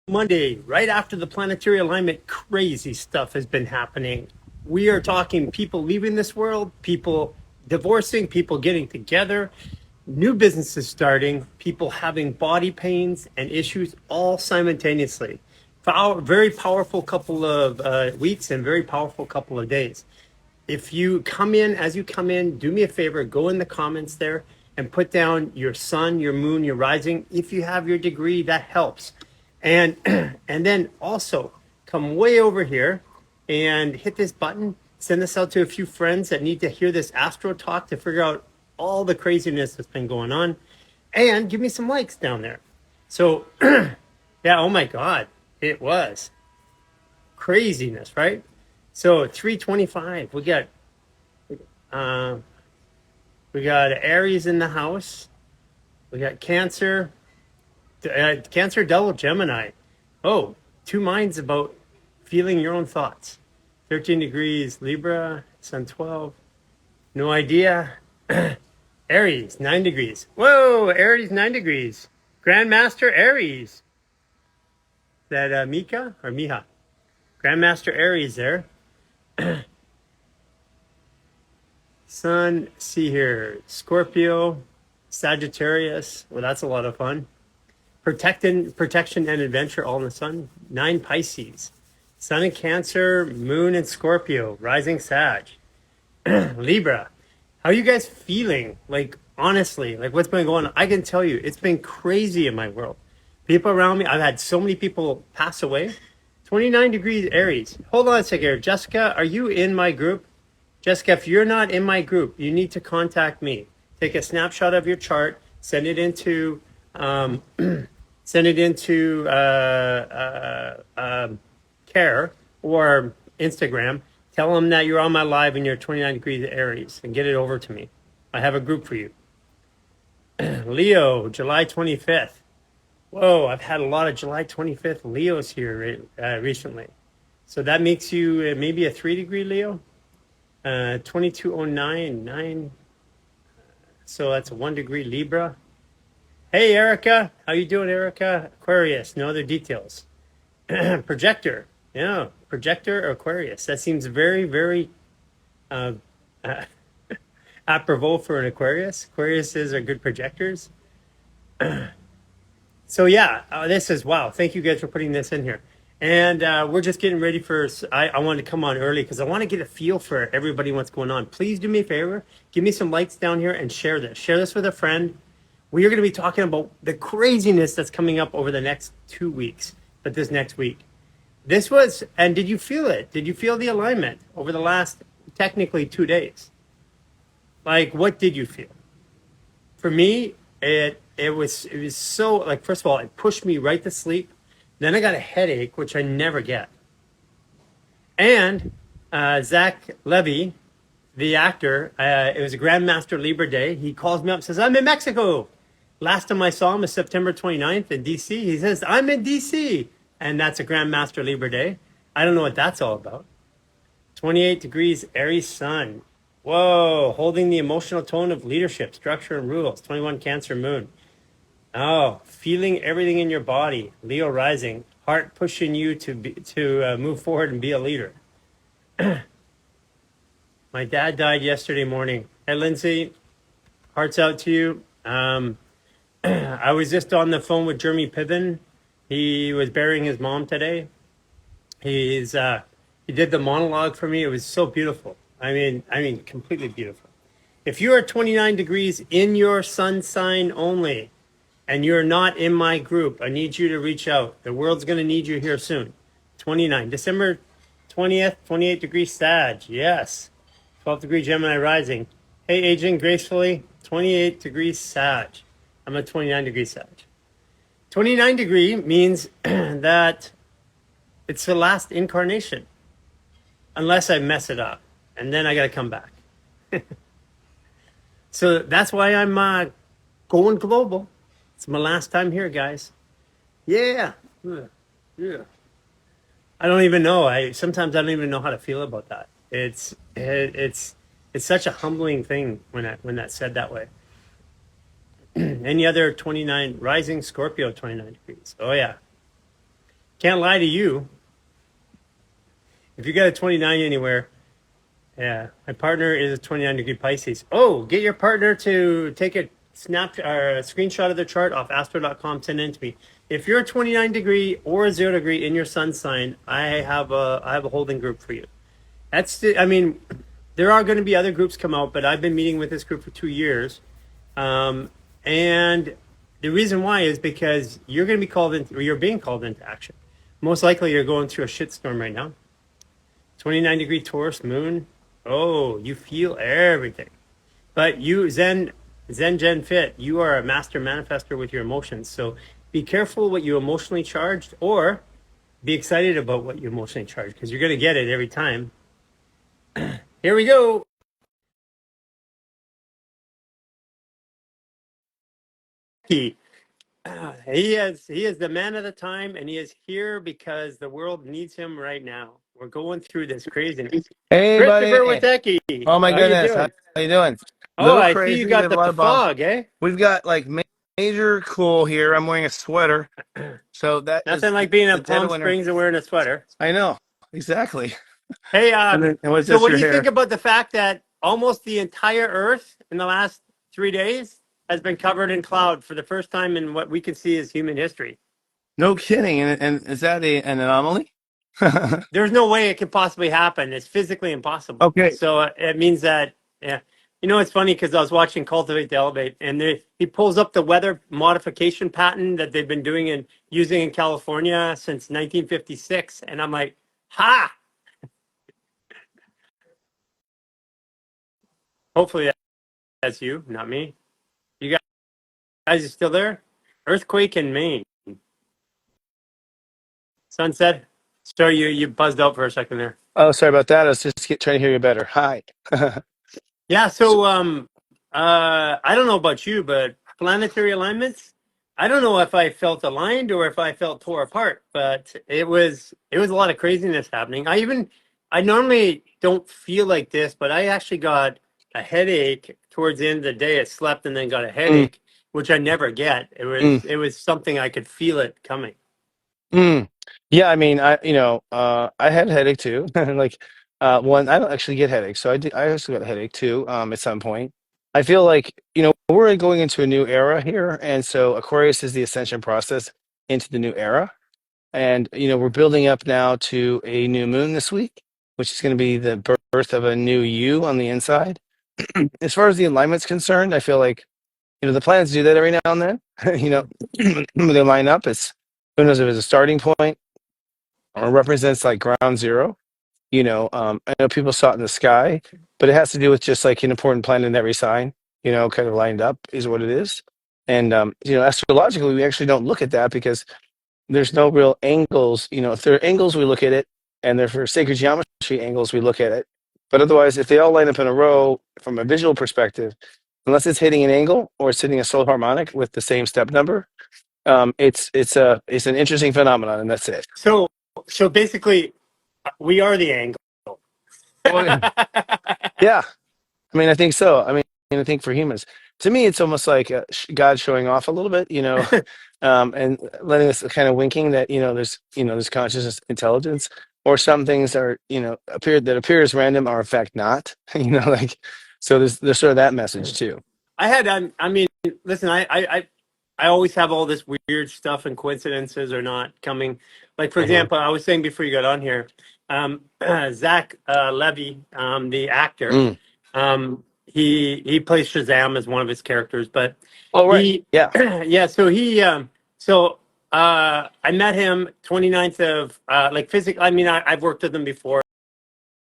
Monday, right after the planetary alignment, crazy stuff has been happening. We are talking people leaving this world, people divorcing, people getting together, new businesses starting, people having body pains and issues all simultaneously. Very powerful couple of weeks and very powerful couple of days. If you come in, as you come in, do me a favor, go in the comments there and put down your sun, your moon, your rising. If you have your degree, that helps. And and then also come way over here and hit this button. Send this out to a few friends that need to hear this astro talk to figure out all the craziness that's been going on. And give me some likes down there. So yeah, oh my God, it was craziness, right? So 325, uh, we got Aries in the house. We got Cancer, Cancer double Gemini. Oh, two minds about feeling your own thoughts. 13 degrees Libra, Sun 12. No idea. Aries, 9 degrees. Whoa, Aries, 9 degrees. Grandmaster Aries. Is that Mika or Miha? Grandmaster Aries there. Sun, see here, Scorpio, Sagittarius. Well, that's a lot of fun. Protection and adventure all in the sun. 9 Pisces. Sun in Cancer, Moon in Scorpio, rising Sag. Libra. How are you guys feeling? Like, honestly, like what's been going on? I can tell you, it's been crazy in my world. People around me, I've had so many people pass away. 29 degrees Aries. Hold on a second here. Jessica, are you in my group? Jessica, if you're not in my group, you need to contact me. Take a snapshot of your chart, send it into Care or Instagram. Tell them that you're on my live and you're 29 degrees Aries and get it over to me. I have a group for you. Leo, July 25th. Whoa, I've had a lot of July 25th Leos here recently. So that makes you maybe a 3-degree Leo. 2209, 9. So that's a 1-degree Libra. Hey, Erica. How you doing, Erica? Aquarius. No other details. Projector. Yeah, projector or Aquarius. That seems very, very apropos for an Aquarius. Aquariuses are good projectors. So yeah, this is, wow. Thank you guys for putting this in here. And we're just getting ready for, I wanted to come on early because I want to get a feel for everybody what's going on. Please do me a favor. Give me some likes down here and share this. Share this with a friend. We are going to be talking about the craziness that's coming up over the next 2 weeks, but this next week. This was, and did you feel it? Did you feel the alignment over the last, technically 2 days? Like, what did you feel? For me, it was so, like, first of all, it pushed me right to sleep. Then I got a headache, which I never get. And Zach Levy, the actor, it was a Grandmaster Libra Day. He calls me up and says, I'm in Mexico. Last time I saw him was September 29th in DC. He says, I'm in DC. And that's a Grandmaster Libra Day. I don't know what that's all about. 28 degrees Aries Sun. Whoa, holding the emotional tone of leadership, structure, and rules. 21 Cancer Moon. Oh, feeling everything in your body. Leo rising. Heart pushing you to move forward and be a leader. My dad died yesterday morning. Hey, Lindsay, hearts out to you. I was just on the phone with Jeremy Piven. He was burying his mom today. He did the monologue for me. It was so beautiful. I mean, completely beautiful. If you are 29 degrees in your sun sign only, and you're not in my group, I need you to reach out. The world's going to need you here soon. 29, December 20th, 28 degrees Sag. Yes. 12 degree Gemini rising. Hey, aging gracefully, 28 degrees Sag. I'm a 29 degree Sag. 29 degree means that it's the last incarnation, unless I mess it up, and then I got to come back. So that's why I'm going global. It's my last time here, guys. Yeah. Yeah. I don't even know. Sometimes I don't even know how to feel about that. It's such a humbling thing when that's said that way. Any other 29 rising Scorpio 29 degrees? Oh yeah. Can't lie to you. If you got a 29 anywhere, yeah, my partner is a 29-degree Pisces. Oh, get your partner to take a snap or a screenshot of their chart off astro.com, send it to me. If you're a 29-degree or a 0 degree in your sun sign, I have a holding group for you. I mean, there are going to be other groups come out, but I've been meeting with this group for 2 years. And the reason why is because you're going to be called into, or you're being called into action. Most likely you're going through a shitstorm right now. 29-degree Taurus moon. Oh, you feel everything. But you, Zen Gen Fit, you are a master manifester with your emotions. So be careful what you emotionally charged, or be excited about what you emotionally charged, because you're going to get it every time. Here we go. He is the man of the time, and he is here because the world needs him right now. We're going through this craziness. Hey, Christopher buddy. Witecki, Oh my how you goodness. How doing? you doing? Oh, Little I see you crazy. We got have a the lot of bombs. fog, eh? We've got like major cool here. I'm wearing a sweater. So that Nothing is like being the in dead Palm of winter. Springs and wearing a sweater. I know. Exactly. Hey, And what's so this, what do your you think hair? about the fact that almost the entire Earth in the last 3 days has been covered in cloud for the first time in what we can see as human history? No kidding. And is that an anomaly? There's no way it could possibly happen. It's physically impossible. Okay. So it means that, yeah. You know, it's funny because I was watching Cultivate the Elevate, and he pulls up the weather modification pattern that they've been doing and using in California since 1956, and I'm like, ha! Hopefully that's you, not me. You guys are still there? Earthquake in Maine. Sunset. Sorry, you buzzed out for a second there. Oh, sorry about that. I was just trying to hear you better. Hi. Yeah, So- so I don't know about you, but planetary alignments, I don't know if I felt aligned or if I felt tore apart, but it was a lot of craziness happening. I normally don't feel like this, but I actually got a headache towards the end of the day. I slept and then got a mm, headache, which I never get. It was mm. it was something I could feel it coming. Mm. Yeah, I mean, I had a headache too. Like, one, I don't actually get headaches, so I also got a headache too. At some point, I feel like we're going into a new era here, and so Aquarius is the ascension process into the new era, and we're building up now to a new moon this week, which is going to be the birth of a new you on the inside. As far as the alignment's concerned, I feel like the planets do that every now and then. When they line up, it's who knows if it's a starting point or represents like ground zero. I know people saw it in the sky, but it has to do with just like an important planet in every sign, kind of lined up is what it is. And astrologically, we actually don't look at that because there's no real angles. If there are angles, we look at it, and they're for sacred geometry angles, we look at it. But otherwise, if they all line up in a row from a visual perspective, unless it's hitting an angle or it's hitting a solar harmonic with the same step number, it's an interesting phenomenon, and that's it. So basically, we are the angle. Well, yeah, I mean, I think so. I mean, I think for humans, to me, it's almost like God showing off a little bit, and letting us kind of winking that there's consciousness, intelligence, or some things are appear as random are in fact not. Like so. There's sort of that message too. I mean, listen, I always have all this weird stuff and coincidences are not coming. Like, for Hmm. example, I was saying before you got on here, Zach Levy, the actor, Mm. he plays Shazam as one of his characters, but Oh right, he, yeah. yeah, I met him 29th of, like physically, I mean, I've worked with him before,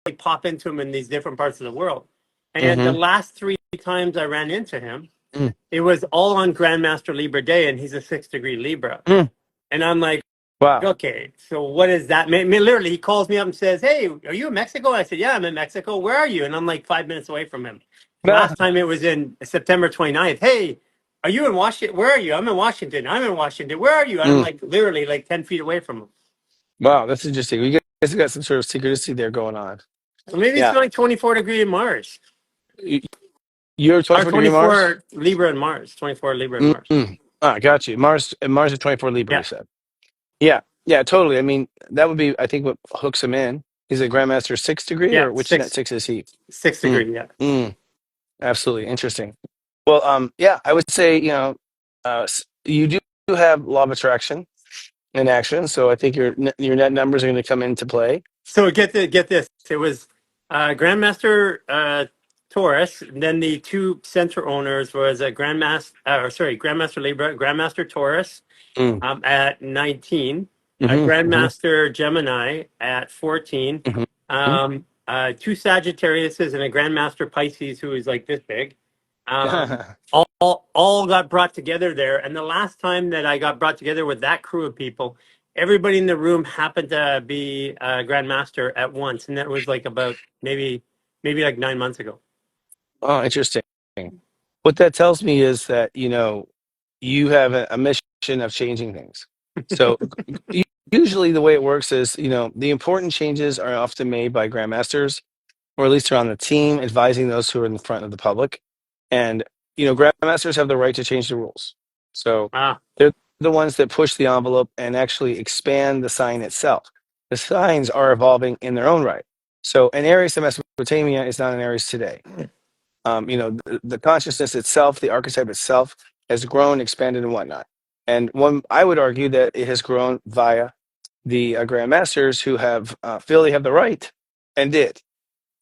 like pop into him in these different parts of the world. And the Hmm. last three times I ran into him, it was all on Grandmaster Libra Day, and he's a 6 degree Libra. Mm. And I'm like, Wow. okay, so what does that mean? I mean, literally, he calls me up and says, "Hey, are you in Mexico?" I said, "Yeah, I'm in Mexico. Where are you?" And I'm like 5 minutes away from him. Last time it was in September 29th. "Hey, are you in Washington? Where are you?" "I'm in Washington." "I'm in Washington. Where are you?" And I'm Mm. like literally like 10 feet away from him. Wow, that's interesting. We guys got some sort of secrecy there going on. So maybe it's Yeah. like 24 degree in Mars. Y- You're Or 24 degree Mars? 24 Libra and Mars. 24 Libra and Mars. Mm-mm. Ah, got you. Mars is 24 Libra, Yeah. you said. Yeah. Yeah, totally. I mean, that would be, I think, what hooks him in. He's a Grandmaster sixth degree, Yeah, or which net six is he? sixth Mm, degree. Yeah. mm, absolutely interesting. Well, yeah, I would say, you do have law of attraction in action, so I think your net numbers are going to come into play. So get this. It was Grandmaster Taurus. And then the two center owners was a Grandmaster Libra, Grandmaster Taurus Mm, at 19, hmm hmm Grandmaster Gemini at 14, hmm two Sagittariuses and a Grandmaster Pisces who is like this big. All got brought together there. And the last time that I got brought together with that crew of people, everybody in the room happened to be a Grandmaster at once, and that was like about maybe like 9 months ago. Oh, interesting. What that tells me is that, you have a mission of changing things. So usually the way it works is, the important changes are often made by grandmasters, or at least they're on the team advising those who are in the front of the public. And, grandmasters have the right to change the rules. So Ah, they're the ones that push the envelope and actually expand the sign itself. The signs are evolving in their own right. So an Aries in Mesopotamia is not an Aries today. The consciousness itself, the archetype itself, has grown, expanded, and whatnot. And one, I would argue that it has grown via the grandmasters who have feel they have the right and did.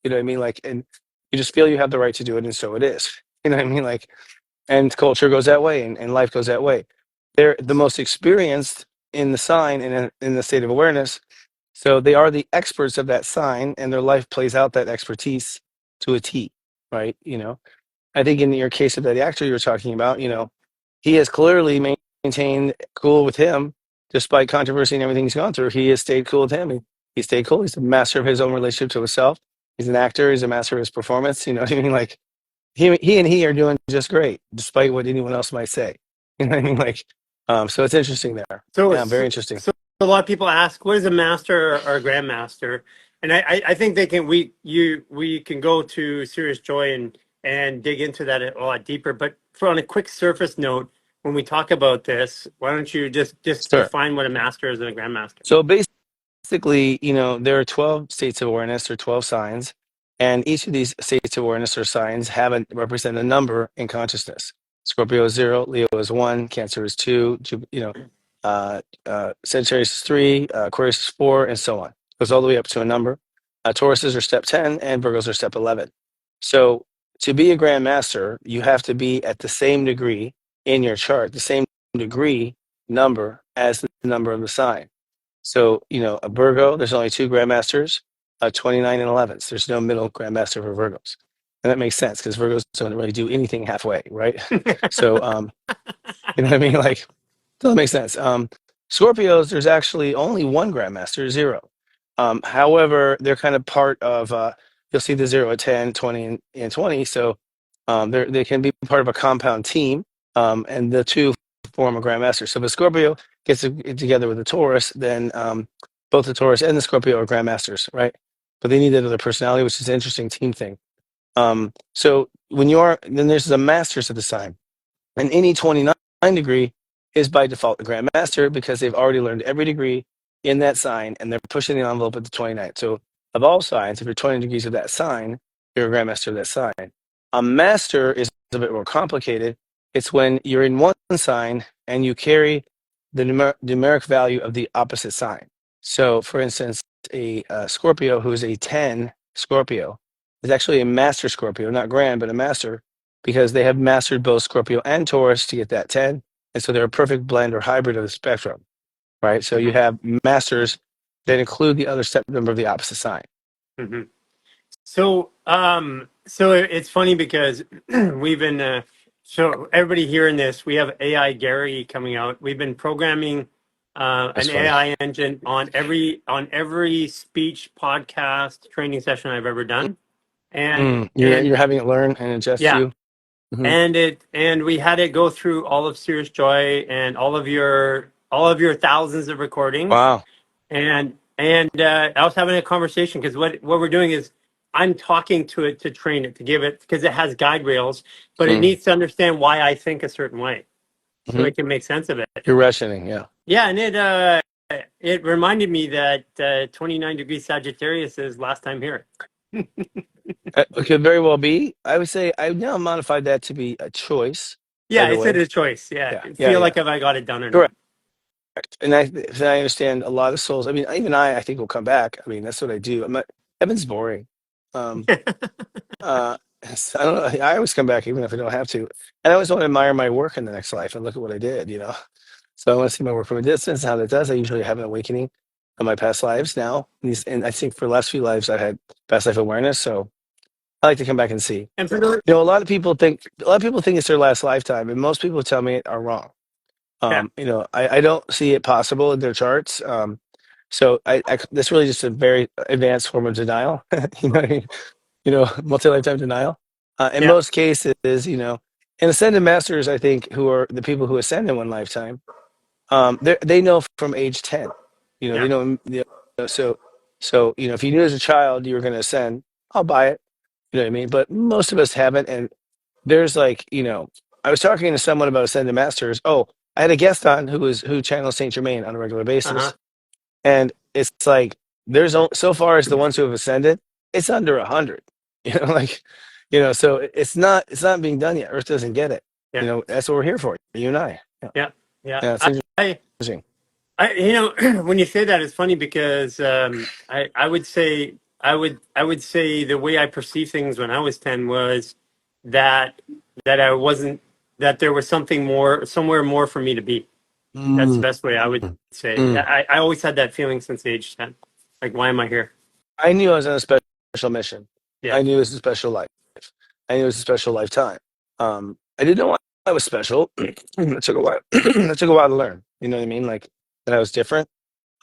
You know what I mean? Like, and you just feel you have the right to do it, and so it is. You know what I mean? Like, and culture goes that way, and life goes that way. They're the most experienced in the sign and in the state of awareness, so they are the experts of that sign, and their life plays out that expertise to a T, right? I think in your case of that actor you were talking about, he has clearly maintained cool with him despite controversy and everything he's gone through. He has stayed cool with him. He stayed cool. He's a master of his own relationship to himself. He's an actor. He's a master of his performance. You know what I mean? Like he are doing just great despite what anyone else might say. You know what I mean? Like, so it's interesting there. so, Yeah, very so, interesting. so a lot of people ask, what is a master or a grandmaster? And I think they can we can go to Seriousjoy and dig into that a lot deeper. But for on a quick surface note, when we talk about this, why don't you just Sure. define what a master is and a grandmaster? So basically, there are 12 states of awareness or 12 signs, and each of these states of awareness or signs represent a number in consciousness. Scorpio is 0, Leo is 1, Cancer is 2, Sagittarius is 3, Aquarius is 4, and so on. Goes all the way up to a number. Tauruses are step 10, and Virgos are step 11. So to be a Grand Master, you have to be at the same degree in your chart, the same degree number as the number of the sign. So, a Virgo, there's only two Grandmasters, 29 and 11s. There's no middle Grandmaster for Virgos. And that makes sense because Virgos don't really do anything halfway, right? So, you know what I mean? Like, so that makes sense. Scorpios, there's actually only one Grandmaster, 0. However, they're kind of part of, you'll see the 0 at 10, 20, and 20. So they can be part of a compound team, and the two form a Grandmaster. So if a Scorpio gets together with a Taurus, then both the Taurus and the Scorpio are Grandmasters, right? But they need that other personality, which is an interesting team thing. So then there's the Masters of the sign. And any 29 degree is by default a grandmaster because they've already learned every degree in that sign and they're pushing the envelope at the 29. So of all signs, if you're 20 degrees of that sign, you're a grandmaster of that sign. A master is a bit more complicated. It's when you're in one sign and you carry the numeric value of the opposite sign. So for instance, a Scorpio who is a 10 Scorpio is actually a master Scorpio, not grand, but a master because they have mastered both Scorpio and Taurus to get that 10. And so they're a perfect blend or hybrid of the spectrum, right? So you Mhm. have masters that include the other step number of the opposite sign. Mhm. So it's funny because we've been so everybody hearing this, we have AI Garry coming out. We've been programming That's an funny. AI engine on every speech podcast training session I've ever done, and You're having it learn and adjust yeah, you. Hmm. and we had it go through all of Seriousjoy and all of your thousands of recordings, Wow. and I was having a conversation because what we're doing is I'm talking to it to train it to give it because it has guide rails, but it Mm-hmm. needs to understand why I think a certain way so it can make sense of it. You're rationing, yeah. Yeah, and it reminded me that 29 degrees Sagittarius is last time here. It could very well be. I would say I've now modified that to be a choice, by Yeah, the it's a way. choice. Yeah, Yeah, yeah, feel yeah. like if I got it done or not. Correct. And I understand a lot of souls. I mean, even I think will come back. I mean, that's what I do. I'm not, heaven's boring. Um, I don't know. I always come back even if I don't have to. And I always want to admire my work in the next life and look at what I did, you know. So I want to see my work from a distance, how that does. I usually have an awakening of my past lives now. And I think for the last few lives I've had past life awareness. So I like to come back and see. And for those, You know, a lot of people think it's their last lifetime, and most people tell me it are wrong. yeah, You know, I don't see it possible in their charts. So that's really just a very advanced form of denial. You know, what I mean? You know, multi-lifetime denial. In yeah, most cases, you know, and ascended masters, I think, who are the people who ascend in one lifetime, they know from age 10. You know, yeah. so you know, if you knew as a child you were going to ascend, I'll buy it. You know what I mean? But most of us haven't, and there's like, you know, I was talking to someone about ascended masters. Oh, I had a guest on who channels Saint Germain on a regular Uh-huh. basis, and it's like so far as the ones who have ascended, it's under 100. You know, like, you know, so it's not being done yet. Earth doesn't get it. You Yeah, know, that's what we're here for. You and I. Yeah, yeah, yeah. yeah, it's I, interesting. when you say that, it's funny because I would say I would say the way I perceived things when I was 10 was that I wasn't that there was something more somewhere more for me to be. That's the Mm, best way I would say. mm. I always had that feeling since age 10. Like, why am I here? I knew I was on a special mission. Yeah. I knew it was a special life. I knew it was a special lifetime. I didn't know I was special. It took a while. It took a while to learn. You know what I mean? Like that I was different.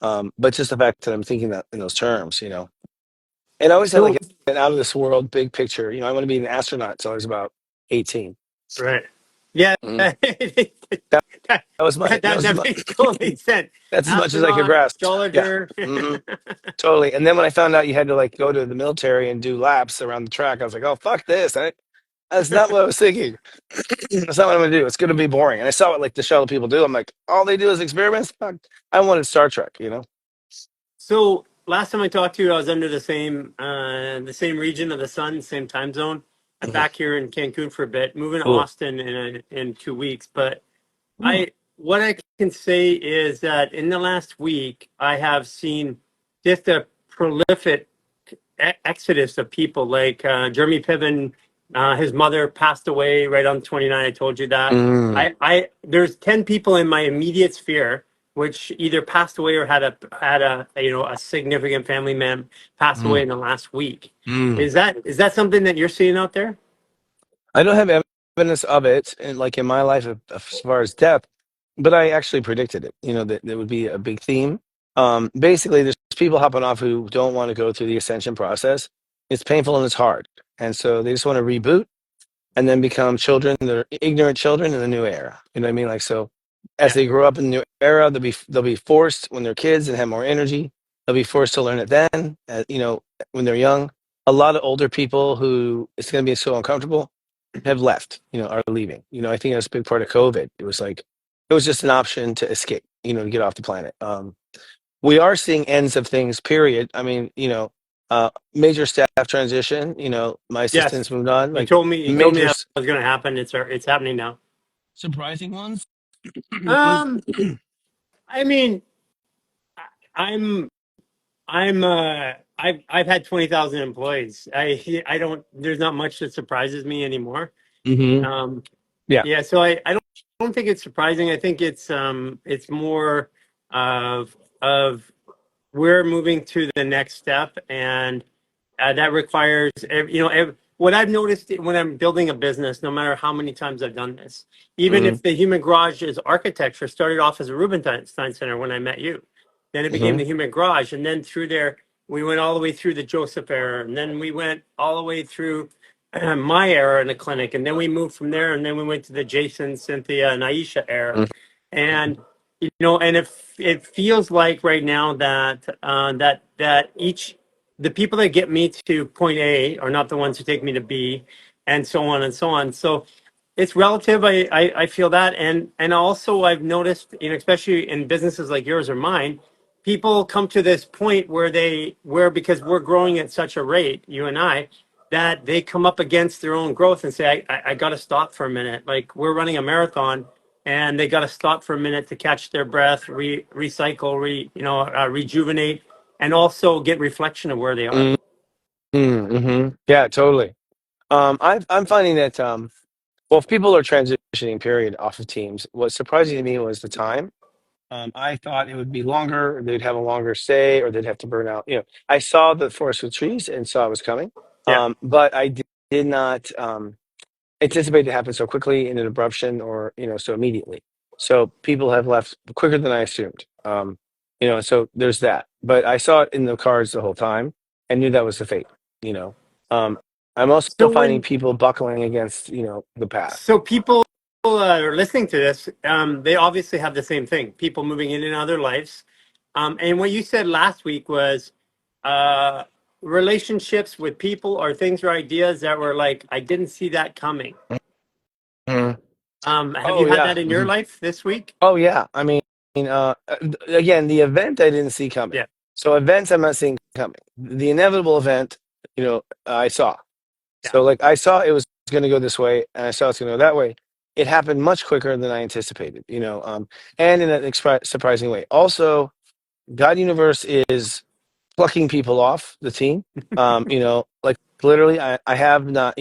But just the fact that I'm thinking that in those terms, you know. And I always had So like an out of this world big picture. You know, I want to be an astronaut till I was about 18. right. Yeah. Mhm. that, That, that was my that makes totally sense. that's as much as I could Astronaut, grasp. Yeah. astrologer. Hmm. Totally. And then when I found out you had to like go to the military and do laps around the track, I was like, oh fuck this. That's not what I was thinking. That's not what I'm gonna do. It's gonna be boring. And I saw what like the shuttle people do. I'm like, all they do is experiments. Fuck. I wanted Star Trek, you know? So last time I talked to you, I was under the same region of the sun, same time zone. I'm Mhm. back here in Cancun for a bit, moving to Cool. Austin in 2 weeks. But Mm. what I can say is that in the last week, I have seen just a prolific exodus of people. Like Jeremy Piven, his mother passed away right on 29. I told you that. Mm. There's 10 people in my immediate sphere which either passed away or had a a significant family man pass away Mm. in the last week. Mm. Is that something that you're seeing out there? I don't have evidence of it in like in my life as far as death, but I actually predicted it. You know, that there would be a big theme. Basically, there's people hopping off who don't want to go through the ascension process. It's painful and it's hard. And so they just want to reboot and then become children that are ignorant children in the new era. You know what I mean? Like so, as Yeah, they grow up in the new era, they'll be forced when they're kids and have more energy. They'll be forced to learn it then. You know, when they're young. A lot of older people who it's going to be so uncomfortable have left. You know, are leaving. You know, I think that's a big part of COVID. It was like it was just an option to escape. You know, to get off the planet. We are seeing ends of things. Period. I mean, you know, major staff transition. You know, my yes. assistants moved on. Like You told me major that was going to happen. It's happening now. surprising ones. Um, I mean, I'm I've had 20,000 employees. I don't there's not much that surprises me anymore. Hmm. Um, Yeah. yeah, so I don't think it's surprising. I think it's more of we're moving to the next step, and that requires what I've noticed when I'm building a business, no matter how many times I've done this, even Hmm. if the Human Garage is architecture, started off as a Rubenstein Center when I met you, then it became Hmm. the Human Garage, and then through there we went all the way through the Joseph era, and then we went all the way through my era in the clinic, and then we moved from there, and then we went to the Jason, Cynthia, and Aisha era, and and it feels like right now that that each the people that get me to point A are not the ones who take me to B, and so on and so on. So it's relative. I feel that, and also I've noticed, especially in businesses like yours or mine, people come to this point where because we're growing at such a rate, you and I, that they come up against their own growth and say, I got to stop for a minute. Like we're running a marathon and they got to stop for a minute to catch their breath, recycle, rejuvenate, and also get reflection of where they are. Mm-hmm. Yeah, totally. I'm finding that well, if people are transitioning period off of teams, what's surprising to me was the time. I thought it would be longer, they'd have a longer stay, or they'd have to burn out. I saw the forest with trees and saw it was coming, Yeah. but I did not anticipate it to happen so quickly in an abruption or so immediately. So people have left quicker than I assumed. So there's that. But I saw it in the cards the whole time and knew that was the fate. You know, um, I'm also So finding when people buckling against the path. So people are listening to this. They obviously have the same thing. People moving in and out of their lives. And what you said last week was uh, relationships with people or things or ideas that were like, I didn't see that coming. Mhm. Have you Oh had yeah. that in your Mhm. life this week? Oh yeah. I mean, again, the event I didn't see coming. Yeah, So events I'm not seeing coming. The inevitable event, I saw. yeah. So like I saw it was going to go this way, and I saw it's going to go that way. It happened much quicker than I anticipated. And in an surprising way. Also, God Universe is plucking people off the team. Like literally, I have not.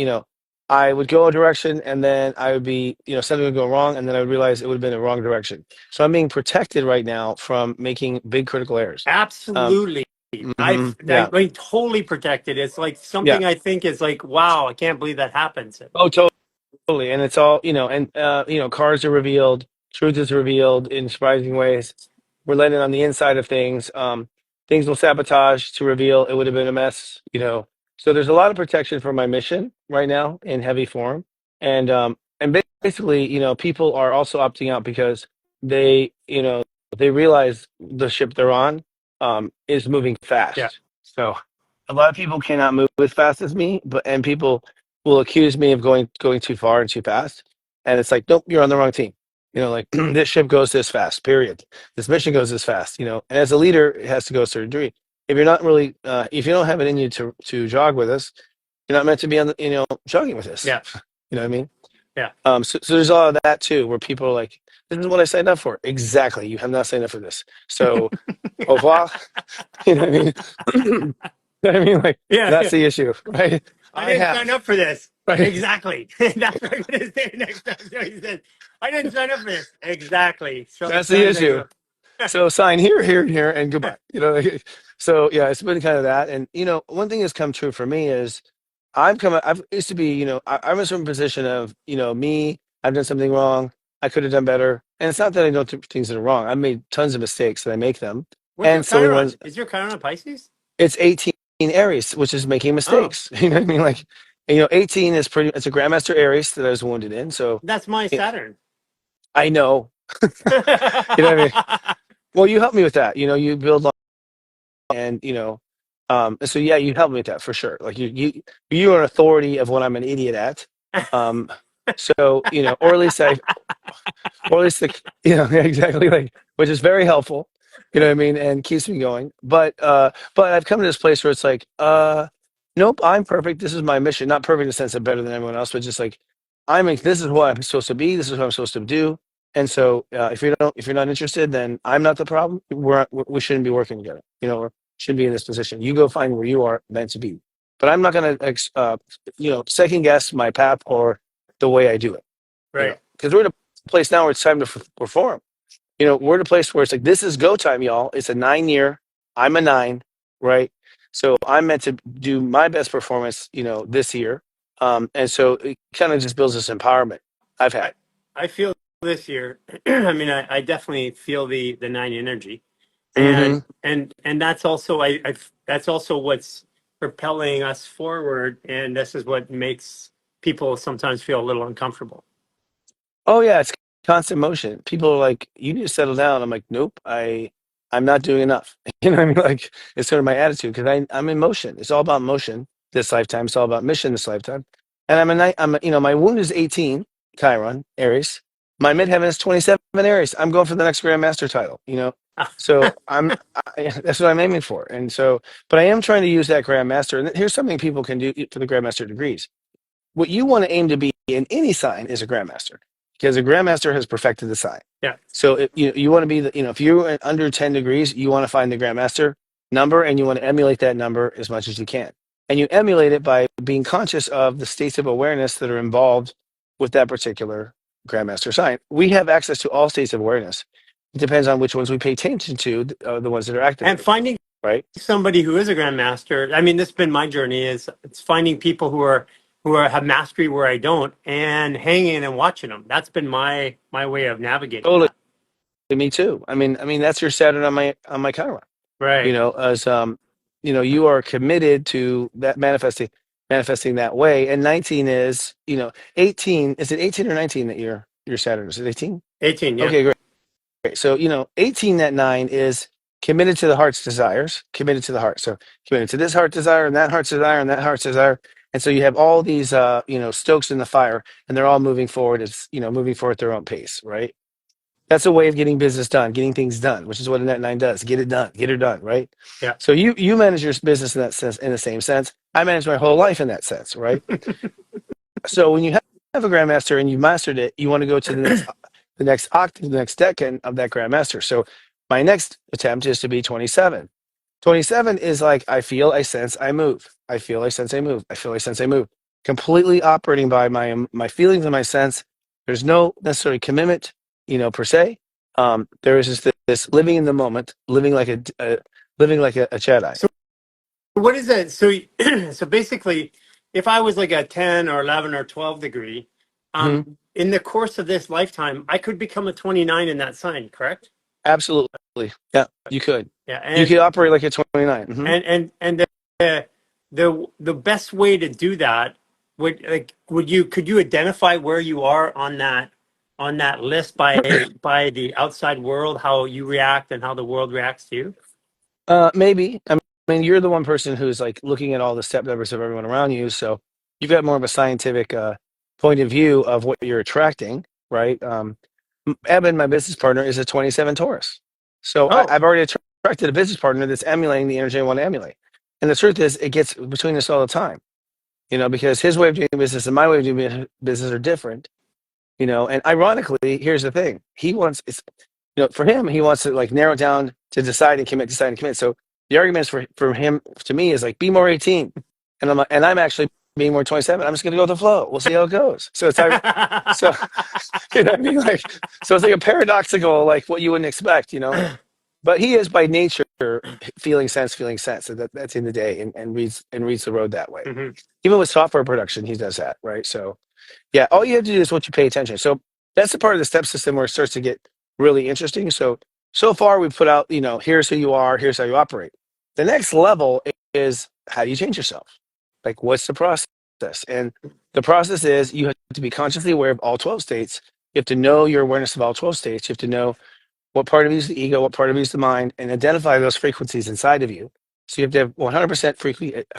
I would go a direction, and then I would be, something would go wrong, and then I would realize it would have been the wrong direction. So I'm being protected right now from making big critical errors. Um, Absolutely. yeah, I'm totally protected. It's like yeah. something I think is like, wow, I can't believe that happens. Oh, totally. And it's all, and cards are revealed, truth is revealed in surprising ways. We're letting on the inside of things. Things will sabotage to reveal it would have been a mess, So there's a lot of protection for my mission right now in heavy form. And basically, people are also opting out because they realize the ship they're on is moving Yeah. fast. So a lot of people cannot move as fast as me, and people will accuse me of going too far and too fast. And it's like, nope, you're on the wrong team. Like this ship goes this fast, period. This mission goes this fast, And as a leader, it has to go a certain degree. If you're not really, if you don't have it in you to jog with us, you're not meant to be on the, jogging with us. Yeah. You know what I mean? Yeah. So there's all of that too, where people are like, this is what I signed up for. Exactly. You have not signed up for this. So, au revoir. You know what I mean? Like Yeah. that's Yeah. the issue, right? I I didn't sign have, up for this. right? Exactly. That's what I'm going to say next time. So he says, I didn't sign up for this. Exactly. So That's it's the time to issue. go. So sign here, here, and here, and goodbye. So yeah, it's been kind of that. And one thing that's come true for me is I've used to be, I'm in a certain position of, me, I've done something wrong. I could have done better. And it's not that I don't do things that are wrong. I've made tons of mistakes and I make them. What's your And silly Chiron? ones. Is your Chiron a Pisces? It's 18 Aries, which is making Oh, mistakes. You know what I mean? Like, 18 is it's a Grandmaster Aries that I was wounded in. So that's my yeah, Saturn. I know. You know what I mean? Well, you helped me with that. You build and so yeah, you helped me with that for sure. Like you're an authority of what I'm an idiot at. Um, so or at least the yeah, exactly, like, which is very helpful. You know what I mean, and keeps me going. But I've come to this place where it's like, nope, I'm perfect. This is my mission. Not perfect in the sense of better than everyone else, but just like this is what I'm supposed to be. This is what I'm supposed to do. And so, if you're not interested, then I'm not the problem. We shouldn't be working together. Or should be in this position. You go find where you are meant to be. But I'm not going to, second guess my path or the way I do it. Right. Because we're in a place now where it's time to perform. We're in a place where it's like, this is go time, y'all. It's a 9 year. I'm a 9, right? So I'm meant to do my best performance, this year. And so it kind of just builds this empowerment I've I, had. I feel this year, I mean, I definitely feel the nine energy. And Hmm. and that's also that's also what's propelling us forward. And this is what makes people sometimes feel a little uncomfortable. Oh yeah, it's constant motion. People are like, "You need to settle down." I'm like, "Nope, I'm not doing enough." You know what I mean? Like it's sort of my attitude because I'm in motion. It's all about motion this lifetime. It's all about mission this lifetime. And I'm a night. My wound is 18, Chiron, Aries. my midheaven is 27 Aries. I'm going for the next Grandmaster title, you know. So that's what I'm aiming for. And so, but I am trying to use that Grandmaster. And here's something people can do for the Grandmaster degrees. What you want to aim to be in any sign is a Grandmaster, because a Grandmaster has perfected the sign. Yeah. So you want to be if you're under 10 degrees, you want to find the Grandmaster number, and you want to emulate that number as much as you can. And you emulate it by being conscious of the states of awareness that are involved with that particular Grandmaster sign. We have access to all states of awareness. It depends on which ones we pay attention to, the ones that are active. And finding right? somebody who is a grandmaster. I mean, this has been my journey. Is it's finding people who have mastery where I don't, and hanging and watching them. That's been my way of navigating Totally, that. me too. I mean that's your Saturn on my counter. Right. As you are committed to that manifesting that way. And 19 is 18. Is it 18 or 19 that your Saturn is? It 18? 18. Yeah. Okay, great. So 18, that 9 is committed to the heart's desires, committed to the heart. So committed to this heart desire and that heart's desire and that heart's desire. And so you have all these stokes in the fire, and they're all moving forward. It's moving forward at their own pace, right? That's a way of getting business done, getting things done, which is what a net 9 does. Get it done, get her done, right? Yeah. So you manage your business in that sense, in the same sense. I manage my whole life in that sense, right? So when you have a Grandmaster and you've mastered it, you want to go to the next octave, the next decade of that Grandmaster. So my next attempt is to be 27. 27 is like, I feel, I sense, I move. I feel, I sense, I move. I feel, I sense, I move. Completely operating by my feelings and my sense. There's no necessary commitment, per se. There is just this living in the moment, living like a Jedi. So what is it? So so basically, if I was like a 10 or 11 or 12 degree, Mhm. in the course of this lifetime, I could become a 29 in that sign. Correct? Absolutely. Yeah, you could. Yeah. You could operate like a 29. And the best way to do that could you identify where you are on that list by the outside world, how you react and how the world reacts to you? Maybe. I mean, you're the one person who's like looking at all the step numbers of everyone around you, so you've got more of a scientific point of view of what you're attracting, right? Evan, my business partner, is a 27 Taurus, so Oh, I've already attracted a business partner that's emulating the energy I want to emulate. And the truth is, it gets between us all the time, because his way of doing business and my way of doing business are different, And ironically, here's the thing: for him, he wants to like narrow it down to decide and commit. So the arguments for him to me is like, be more 18, and I'm actually being more 27. I'm just going to go with the flow. We'll see how it goes. So it's like, so I mean, like, so it's like a paradoxical, like what you wouldn't expect, But he is by nature feeling sense, So that's in the day, and reads the road that way. Mhm. Even with software production, he does that, right? So yeah, all you have to do is what you pay attention. So that's the part of the step system where it starts to get really interesting. So far we've put out, here's who you are, here's how you operate. The next level is, how do you change yourself? Like, what's the process? And the process is, you have to be consciously aware of all 12 states. You have to know your awareness of all 12 states. You have to know what part of you is the ego, what part of you is the mind, and identify those frequencies inside of you. So you have to have 100%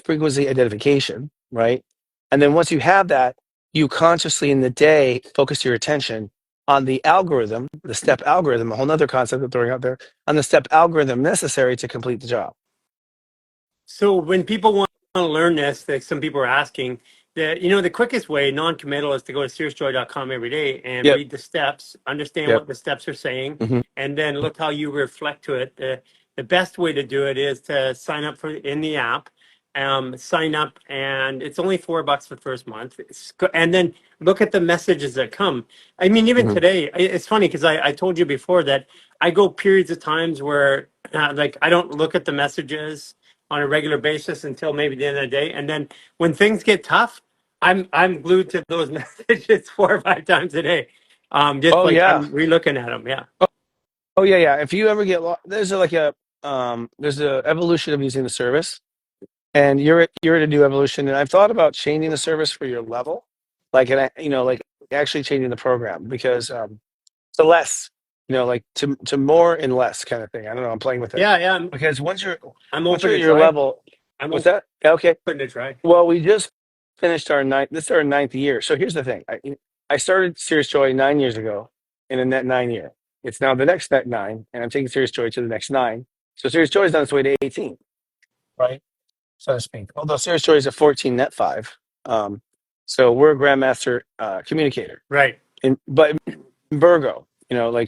frequency identification, right? And then once you have that, you consciously in the day focus your attention on the algorithm, the step algorithm, a whole other concept I'm throwing out there, on the step algorithm necessary to complete the job. So when people want to learn this, like some people are asking, the quickest way, non-committal, is to go to seriousjoy.com every day and Yep. read the steps, understand Yep. what the steps are saying, Hmm. and then look how you reflect to it. The best way to do it is to sign up in the app. Sign up, and it's only $4 for the first month. And then look at the messages that come. I mean, even Hmm. today, it's funny because I told you before that I go periods of times where like I don't look at the messages on a regular basis until maybe the end of the day. And then when things get tough, I'm glued to those messages 4 or 5 times a day. Just Oh like yeah. I'm relooking at them. Yeah. Oh yeah, yeah. If you ever get lost, there's a evolution of using the service, and you're at a new evolution. And I've thought about changing the service for your level, like actually changing the program, because to less, like to more and less kind of thing. I don't know. I'm playing with it, Yeah. Yeah. because I'm once open you're to at your try. level, I'm what's that? Yeah, okay. open to try. Well, we just finished our ninth. This is our ninth year. So here's the thing. I started Serious Joy 9 years ago. in a net 9 year. It's now the next net 9, and I'm taking Seriousjoy to the next 9. So Seriousjoy is on its way to 18, right? So to speak. Although Seriousjoy is a 14 net 5. So we're a Grandmaster communicator. Right. But Virgo,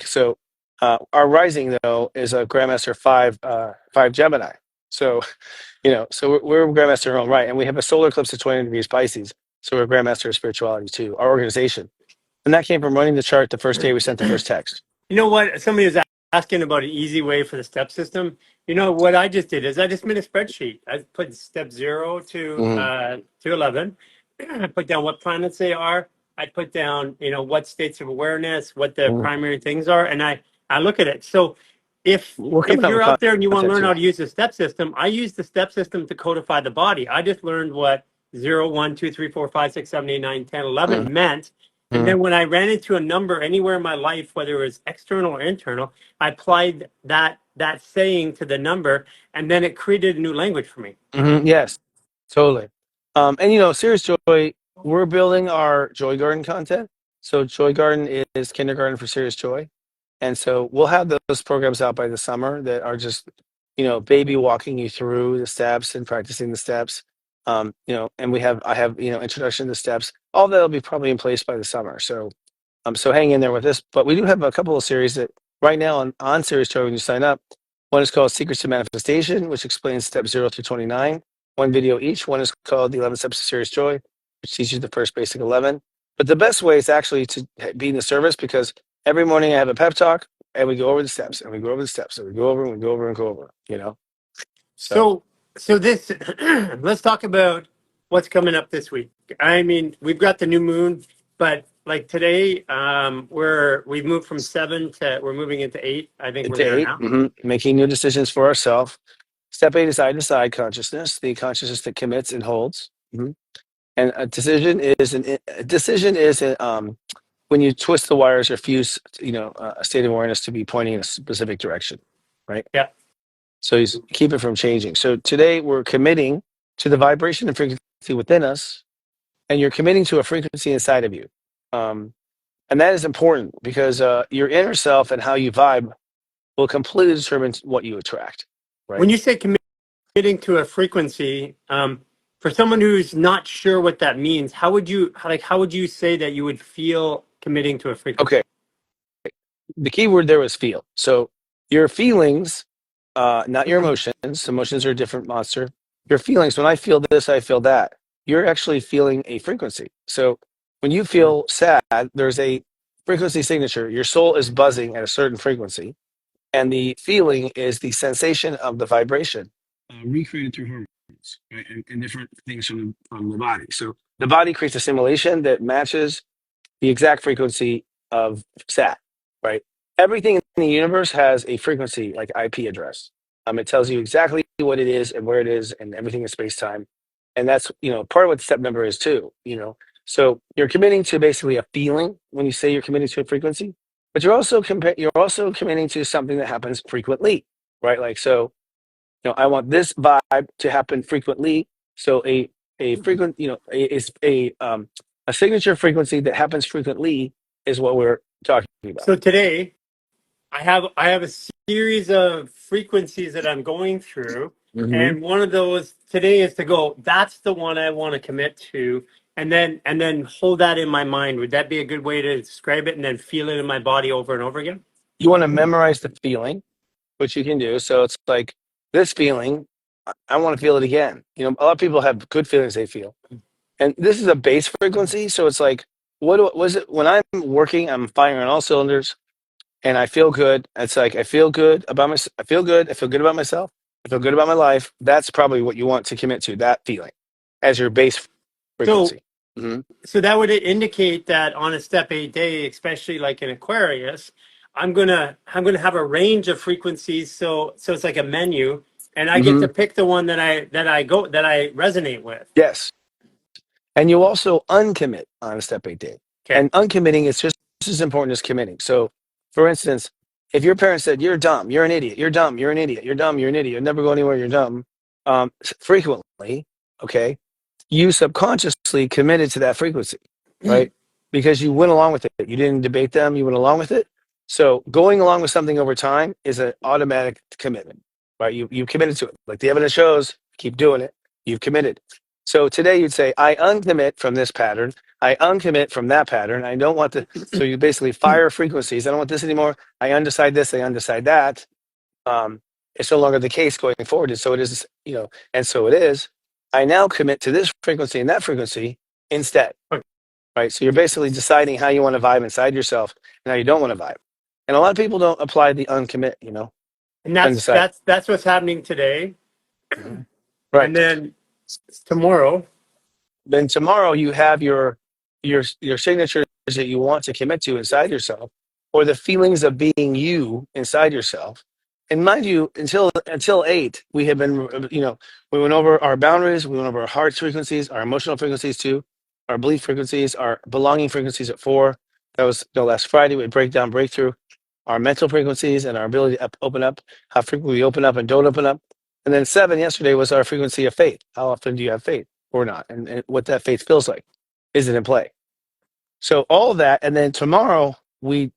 so our rising though is a Grandmaster 5 Gemini. So so we're Grandmaster in our own right, and we have a solar eclipse at 20 degrees Pisces. So we're a Grandmaster of spirituality too, our organization. And that came from running the chart the first day we sent the first text. You know what? Somebody was asking about an easy way for the step system. You know what I just did is I just made a spreadsheet. I put step 0 to 11. I put down what planets they are. I put down what states of awareness, what the primary things are, and I look at it. So if you're out there and you want to learn how to use the step system, I use the step system to codify the body. I just learned what 0, 1, 2, 3, 4, 5, 6, 7, 8, 9, 10, 11 meant. And then when I ran into a number anywhere in my life, whether it was external or internal, I applied that saying to the number, and then it created a new language for me. Yes, totally. And Seriousjoy, we're building our Joy Garden content. So Joy Garden is kindergarten for Seriousjoy. And so we'll have those programs out by the summer that are just, baby walking you through the steps and practicing the steps. And I have, introduction to steps. All that'll be probably in place by the summer. So, so hang in there with this. But we do have a couple of series that right now on Seriousjoy when you sign up. One is called Secrets to Manifestation, which explains steps 0 through 29. One video each. One is called The 11 Steps to Seriousjoy, which teaches the first basic 11. But the best way is actually to be in the service, because every morning I have a pep talk and we go over the steps and we go over the steps and we go over and we go over and go over, So this, let's talk about what's coming up this week. I mean, we've got the new moon, but like today, we've moved from 7 to we're moving into 8. I think we're there now. Making new decisions for ourselves. Step 8 is I-decide consciousness, the consciousness that commits and holds. And a decision is when you twist the wires or fuse, a state of awareness to be pointing in a specific direction, right? Yeah. So you keep it from changing. So today we're committing to the vibration and frequency within us, and you're committing to a frequency inside of you. And that is important because your inner self and how you vibe will completely determine what you attract. Right? When you say committing to a frequency, for someone who's not sure what that means, how would you say that you would feel committing to a frequency? Okay. The key word there was feel. So your feelings, not your emotions. Emotions are a different monster. Your feelings, when I feel this, I feel that. You're actually feeling a frequency. So when you feel sad, there's a frequency signature. Your soul is buzzing at a certain frequency. And the feeling is the sensation of the vibration recreated through hormones, right? And different things from the body. So the body creates a simulation that matches the exact frequency of sad, right? Everything in the universe has a frequency like IP address. It tells you exactly what it is and where it is and everything in space-time. And that's, part of what step number is too, So you're committing to basically a feeling when you say you're committing to a frequency, but you're also committing to something that happens frequently, right? Like, so, I want this vibe to happen frequently. So a frequent, a signature frequency that happens frequently is what we're talking about. So today, I have a series of frequencies that I'm going through, and one of those today is to go. That's the one I want to commit to, and then hold that in my mind. Would that be a good way to describe it? And then feel it in my body over and over again. You want to memorize the feeling, which you can do. So it's like this feeling. I want to feel it again. A lot of people have good feelings they feel, and this is a base frequency. So it's like, what was it when I'm working? I'm firing on all cylinders. And I feel good. It's like I feel good about myself. I feel good. I feel good about myself. I feel good about my life. That's probably what you want to commit to, that feeling as your base frequency. So that would indicate that on a step 8 day, especially like in Aquarius, I'm gonna have a range of frequencies. So it's like a menu, and I get to pick the one that I resonate with. Yes. And you also uncommit on a step 8 day. Okay. And uncommitting is just as important as committing. So for instance, if your parents said, you're dumb, you're an idiot, you're dumb, you're an idiot, you're dumb, you're an idiot, you'll never go anywhere, you're dumb, frequently, okay, you subconsciously committed to that frequency, right? because you went along with it. You didn't debate them, you went along with it. So going along with something over time is an automatic commitment, right? You committed to it. Like the evidence shows, keep doing it. You've committed. So today you'd say, I uncommit from this pattern. I uncommit from that pattern. I don't want the, so you basically fire frequencies. I don't want this anymore. I undecide this, I undecide that. Um, it's no longer the case going forward. And so it is, and so it is. I now commit to this frequency and that frequency instead, right? So you're basically deciding how you want to vibe inside yourself and how you don't want to vibe. And a lot of people don't apply the uncommit, And that's what's happening today. Right. And then tomorrow. Then tomorrow you have your signatures that you want to commit to inside yourself, or the feelings of being you inside yourself. And mind you, until 8, we have been, we went over our boundaries, we went over our heart frequencies, our emotional frequencies too, our belief frequencies, our belonging frequencies at 4. That was last Friday. We break down breakthrough, our mental frequencies and our ability to open up, how frequently we open up and don't open up. And then 7 yesterday was our frequency of faith. How often do you have faith or not? And what that faith feels like. Is it in play? So all of that. And then tomorrow we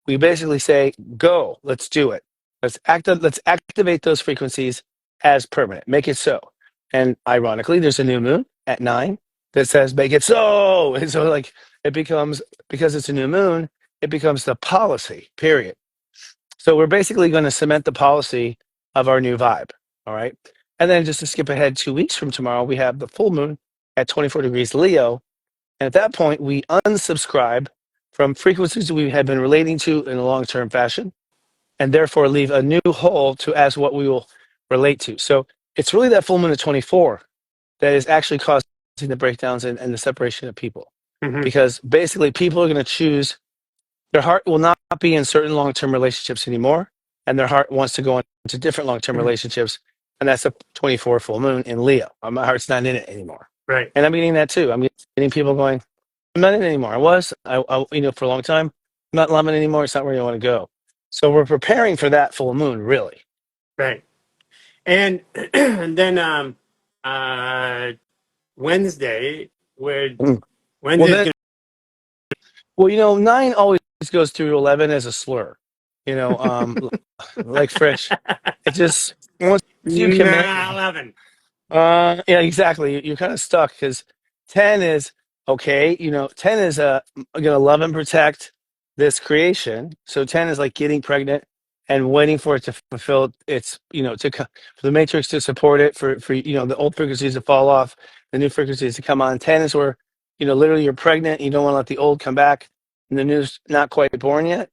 basically say, go, let's do it. Let's activate those frequencies as permanent. Make it so. And ironically, there's a new moon at 9 that says, make it so. And so it becomes, because it's a new moon, it becomes the policy, period. So we're basically going to cement the policy of our new vibe. All right. And then just to skip ahead 2 weeks from tomorrow, we have the full moon at 24 degrees Leo. And at that point, we unsubscribe from frequencies that we had been relating to in a long-term fashion, and therefore leave a new hole to as what we will relate to. So it's really that full moon at 24 that is actually causing the breakdowns and the separation of people. Mm-hmm. Because basically people are going to choose, their heart will not be in certain long-term relationships anymore, and their heart wants to go into different long-term relationships, and that's a 24 full moon in Leo. My heart's not in it anymore. Right. And I'm getting that too. I'm getting people going, I'm not in it anymore. I was, for a long time. I'm not loving it anymore. It's not where I want to go. So we're preparing for that full moon, really. Right. And and then Wednesday would Wednesday. Well, 9 always goes through 11 as a slur. Like French. It just once you commit. 11. Yeah, exactly. You're kind of stuck because 10 is okay. 10 is gonna love and protect this creation. So 10 is like getting pregnant and waiting for it to fulfill its, for the matrix to support it, for the old frequencies to fall off, the new frequencies to come on. 10 is where, literally you're pregnant, you don't want to let the old come back, and the new's not quite born yet,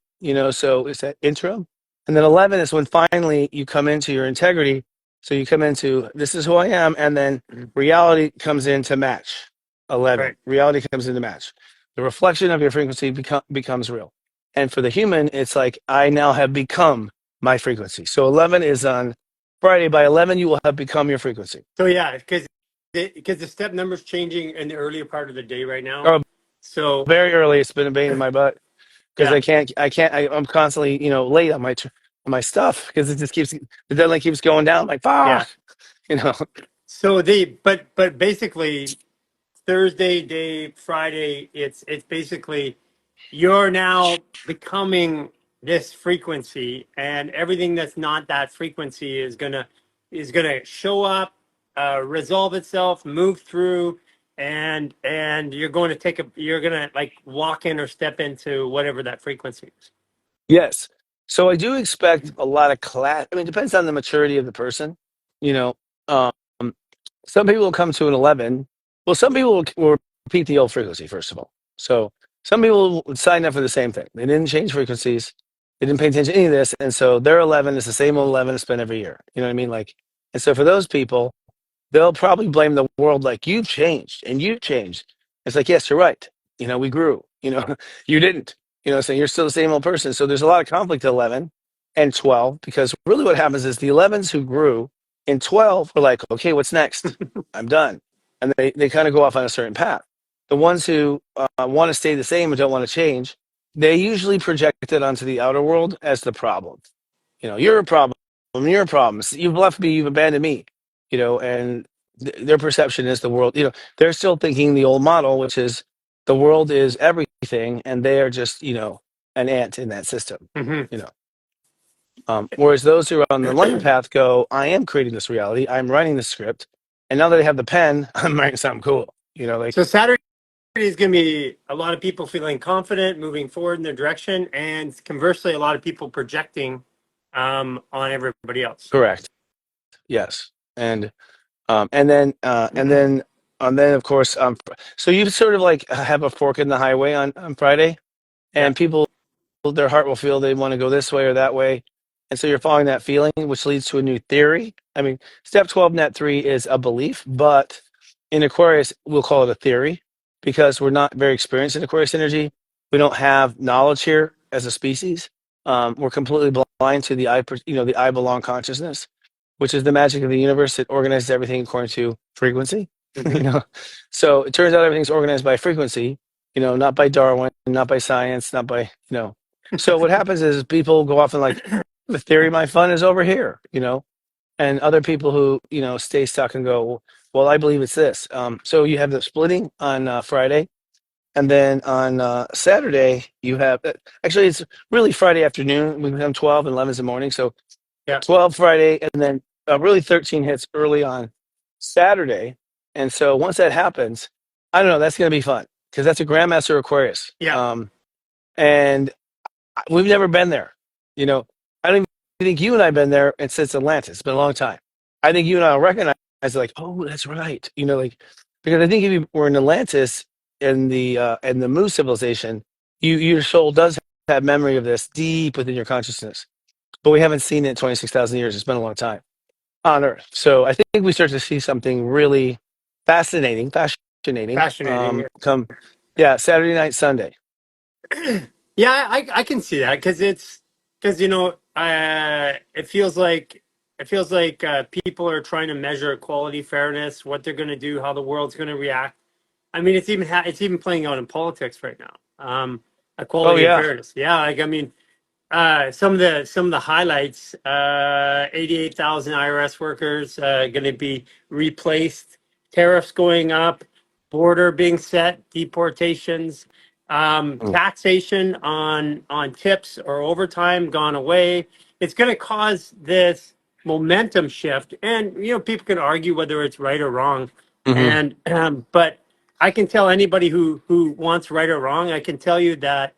so it's that interim. And then 11 is when finally you come into your integrity. So you come into, this is who I am, and then reality comes in to match. 11. Right. Reality comes in to match. The reflection of your frequency becomes real. And for the human, it's like, I now have become my frequency. So 11 is on Friday. By 11, you will have become your frequency. So yeah, because the step number's changing in the earlier part of the day right now. Oh, so very early. It's been a pain in my butt because yeah. I'm constantly, late on my stuff because it just the deadline keeps going down. I'm like, fuck, So but basically Thursday, day, Friday, it's basically you're now becoming this frequency, and everything that's not that frequency is gonna show up, resolve itself, move through, and you're going to you're gonna like walk in or step into whatever that frequency is. Yes. So I do expect a lot of class. I mean, it depends on the maturity of the person. Um, some people will come to an 11. Well, some people will repeat the old frequency, first of all. So some people would sign up for the same thing. They didn't change frequencies. They didn't pay attention to any of this. And so their 11 is the same old 11 it's been every year. You know what I mean? And so for those people, they'll probably blame the world like, you've changed and you've changed. It's like, yes, you're right. We grew. You didn't. So you're still the same old person. So there's a lot of conflict at 11 and 12 because really what happens is the 11s who grew in 12 were like, okay, what's next? I'm done. And they kind of go off on a certain path. The ones who want to stay the same and don't want to change, they usually project it onto the outer world as the problem. You're a problem. You're a problem. You've left me. You've abandoned me. And their perception is the world. They're still thinking the old model, which is the world is everything, and they are just an ant in that system. Hmm. You know, whereas those who are on the enlightened path go, I am creating this reality. I'm writing the script, and now that I have the pen, I'm writing something cool. Like So Saturday is going to be a lot of people feeling confident, moving forward in their direction, and conversely, a lot of people projecting on everybody else. correct. Yes, and then of course, so you sort of like have a fork in the highway on Friday, Yeah. and people, their heart will feel they want to go this way or that way. And so you're following that feeling, which leads to a new theory. I mean, step 12, net 3 is a belief, but in Aquarius, we'll call it a theory because we're not very experienced in Aquarius energy. We don't have knowledge here as a species. We're completely blind to the I belong consciousness, which is the magic of the universe. It organizes everything according to frequency. you Hmm. know, so it turns out everything's organized by frequency. Not by Darwin, not by science, not by. So what happens is people go off and like, the theory of my fun is over here. And other people who stay stuck and go, well, I believe it's this. So you have the splitting on Friday, and then on Saturday you have actually it's really Friday afternoon. We become 12 and 11 in the morning. So Yeah. 12 Friday, and then really 13 hits early on Saturday. And so once that happens, I don't know. That's going to be fun because that's a Grandmaster Aquarius. Yeah. And we've never been there. I don't even think you and I have been there and since Atlantis. It's been a long time. I think you and I will recognize like, oh, that's right. Like because I think if you were in Atlantis in the Moose civilization, your soul does have memory of this deep within your consciousness. But we haven't seen it in 26,000 years. It's been a long time on Earth. So I think we start to see something really fascinating. Fascinating. Come, yeah, Saturday night, Sunday. Yeah, I can see that because it feels like people are trying to measure equality, fairness, what they're going to do, how the world's going to react. I mean, it's even playing out in politics right now. Oh Equality and yeah. fairness. Yeah, like I mean, some of the highlights: 88,000 IRS workers going to be replaced, tariffs going up, border being set, deportations, Mm. taxation on tips or overtime gone away. It's going to cause this momentum shift, and people can argue whether it's right or wrong, Hmm. and but I can tell anybody who wants right or wrong. I can tell you that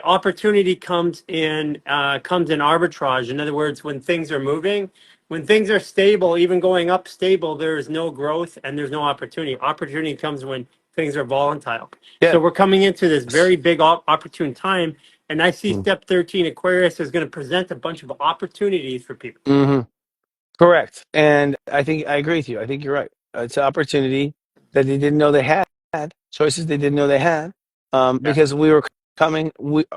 opportunity comes in arbitrage. In other words, when things are moving, when things are stable, even going up stable, there is no growth and there's no opportunity. Opportunity comes when things are volatile. So Yes. we're coming into this very big opportune time, and I see Mm-hmm. step 13 Aquarius is going to present a bunch of opportunities for people. Mm-hmm. Correct. And I think I agree with you. I think you're right. It's an opportunity that they didn't know they had, choices they didn't know they had, Yeah, because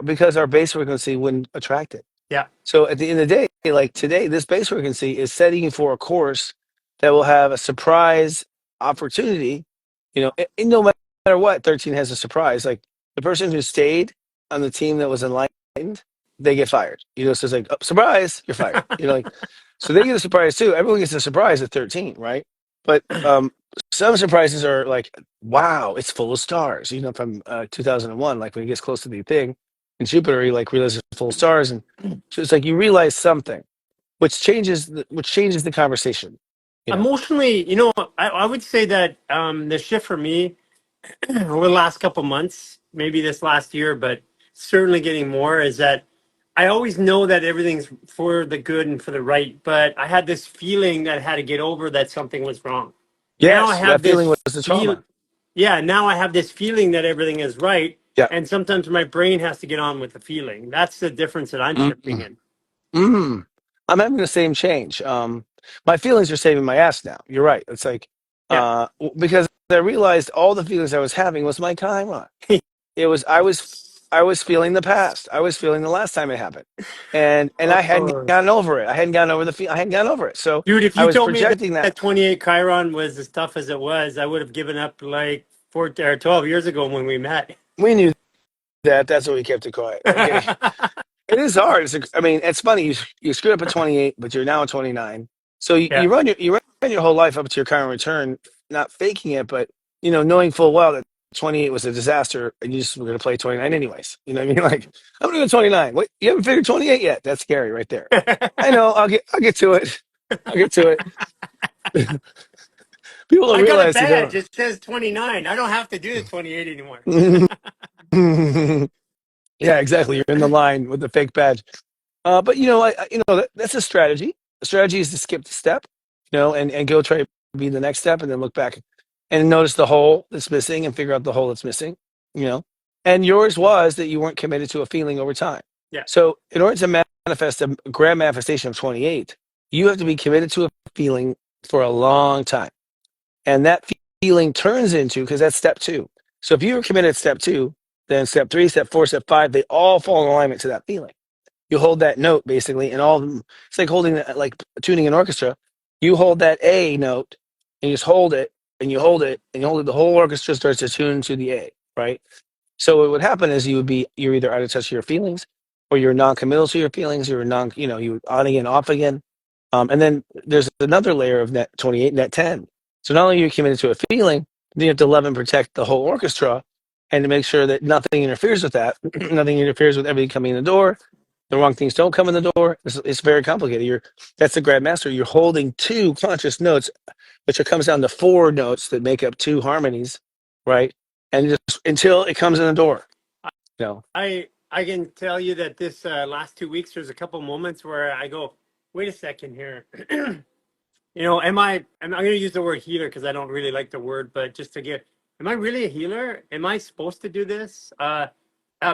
because our base frequency wouldn't attract it. yeah, So at the end of the day, like today, this base frequency is setting you for a course that will have a surprise opportunity. And no matter what, 13 has a surprise. Like the person who stayed on the team that was enlightened, they get fired. So it's like, oh, surprise, you're fired. Like, so they get a surprise too. Everyone gets a surprise at 13, right? But some surprises are like, wow, it's full of stars. From 2001, like when it gets close to the thing in Jupiter, you like realize it's full of stars, and so it's like you realize something, which changes the conversation. You know. emotionally, I would say that the shift for me over the last couple months, maybe this last year, but certainly getting more, is that I always know that everything's for the good and for the right, but I had this feeling that I had to get over that something was wrong. Now I Yes, have that feeling this was the feel, trauma. yeah, now I have this feeling that everything is right, Yeah. and sometimes my brain has to get on with the feeling. That's the difference that I'm shifting Mm-hmm. in. Mm. I'm having the same change. My feelings are saving my ass now. You're right. It's like Yeah. because I realized all the feelings I was having was my karma. It was I was feeling the past. I was feeling the last time it happened, and I hadn't Oh. gotten over it. I hadn't gotten over it. So Dude, if I you was told me that, projecting that. that 28 Chiron was as tough as it was, I would have given up like 12 years ago when we met. We knew that. That's why we kept it quiet. Okay. It is hard. I mean, it's funny. You screwed up at 28, but you're now at 29. So you, Yeah. you run your whole life up to your current return, not faking it, but knowing full well that 28 was a disaster, and you just were going to play 29 anyways. You know what I mean? Like, I'm going to go 29. What? You haven't figured 28 yet? That's scary right there. I know. I'll get to it. I'll get to it. People don't I got a realize they badge. don't. It says 29. I don't have to do the 28 anymore. Yeah, exactly. You're in the line with the fake badge. But that's a strategy. The strategy is to skip the step, and go try to be the next step, and then look back and notice the hole that's missing and figure out the hole that's missing. You know, and yours was that you weren't committed to a feeling over time. Yeah. So in order to manifest a grand manifestation of 28, you have to be committed to a feeling for a long time, and that feeling turns into, because that's step two. So if you were committed at step two, then step three, step four, step five, they all fall in alignment to that feeling. You hold that note basically, and all of them. It's like like tuning an orchestra. You hold that A note, and you just hold it, and you hold it, and you hold it. The whole orchestra starts to tune to the A, right? So what would happen is you're either out of touch with your feelings, or you're non-committal to your feelings. You're you on again, off again, and then there's another layer of net 28, net 10. So not only are you committed to a feeling, then you have to love and protect the whole orchestra, and to make sure that nothing interferes with that. Nothing interferes with everything coming in the door. The wrong things don't come in the door. It's very complicated. That's the Grandmaster. You're holding two conscious notes, which it comes down to four notes that make up two harmonies, right? And just until it comes in the door, you know. I can tell you that this last 2 weeks, there's a couple moments where I go, wait a second here. I'm going to use the word healer because I don't really like the word, but just to get, am I really a healer? Am I supposed to do this?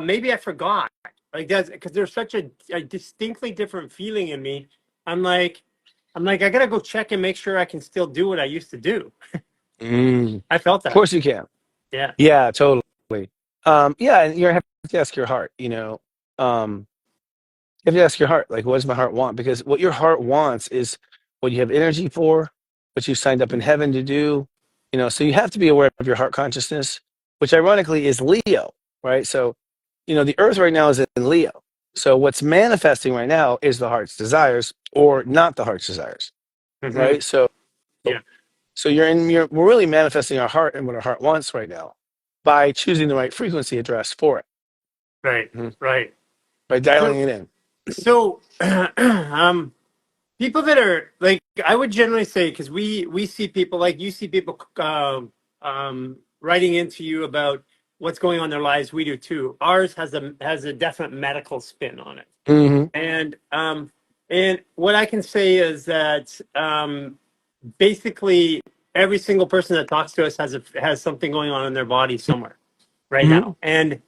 Maybe I forgot. Like that's because there's such a distinctly different feeling in me. I'm like, I gotta go check and make sure I can still do what I used to do. Mm. I felt Of that. course you can. Yeah. Yeah, totally. Yeah, and you have to ask your heart. Um, you have to ask your heart, like, what does my heart want? Because what your heart wants is what you have energy for, what you signed up in heaven to do. So you have to be aware of your heart consciousness, which ironically is Leo, right? So, the Earth right now is in Leo. So what's manifesting right now is the heart's desires, or not the heart's desires, Hmm. right? So, Yeah. so we're really manifesting our heart and what our heart wants right now by choosing the right frequency address for it, Right. mhm, Right. by So, dialing it in. so, people that are like, I would generally say, because we see people like you see people writing into you about what's going on in their lives. We do too. Ours has a definite medical spin on it. Hmm. And what I can say is that basically every single person that talks to us has something going on in their body somewhere right Hmm. now. And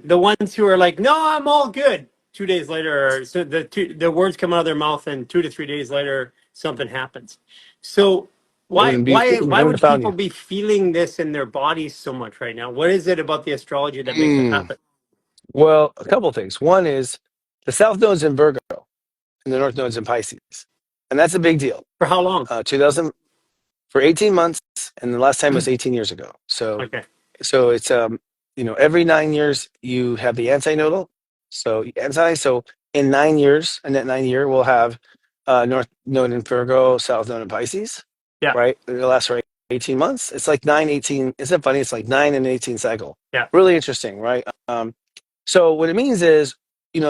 the ones who are like, no, I'm all good. 2 days later, or so the words come out of their mouth, and 2 to 3 days later, something happens. So They why wouldn't be. why They why wouldn't have would found people you. be feeling this in their bodies so much right now? What is it about the astrology that makes it Mm. happen? Well, a couple of things. One is the South Node's in Virgo and the North Node's in Pisces, and that's a big deal. For how long? 2000 for 18 months, and the last time was 18 years ago. Okay. So it's every 9 years you have the antinodal. So in 9 years, in that 9 year, we'll have North Node in Virgo, South Node in Pisces, Yeah. right? It'll last for 18 months. It's like 9, 18. Isn't it funny? It's like 9 and 18 cycle. Yeah. Really interesting, right? So what it means is,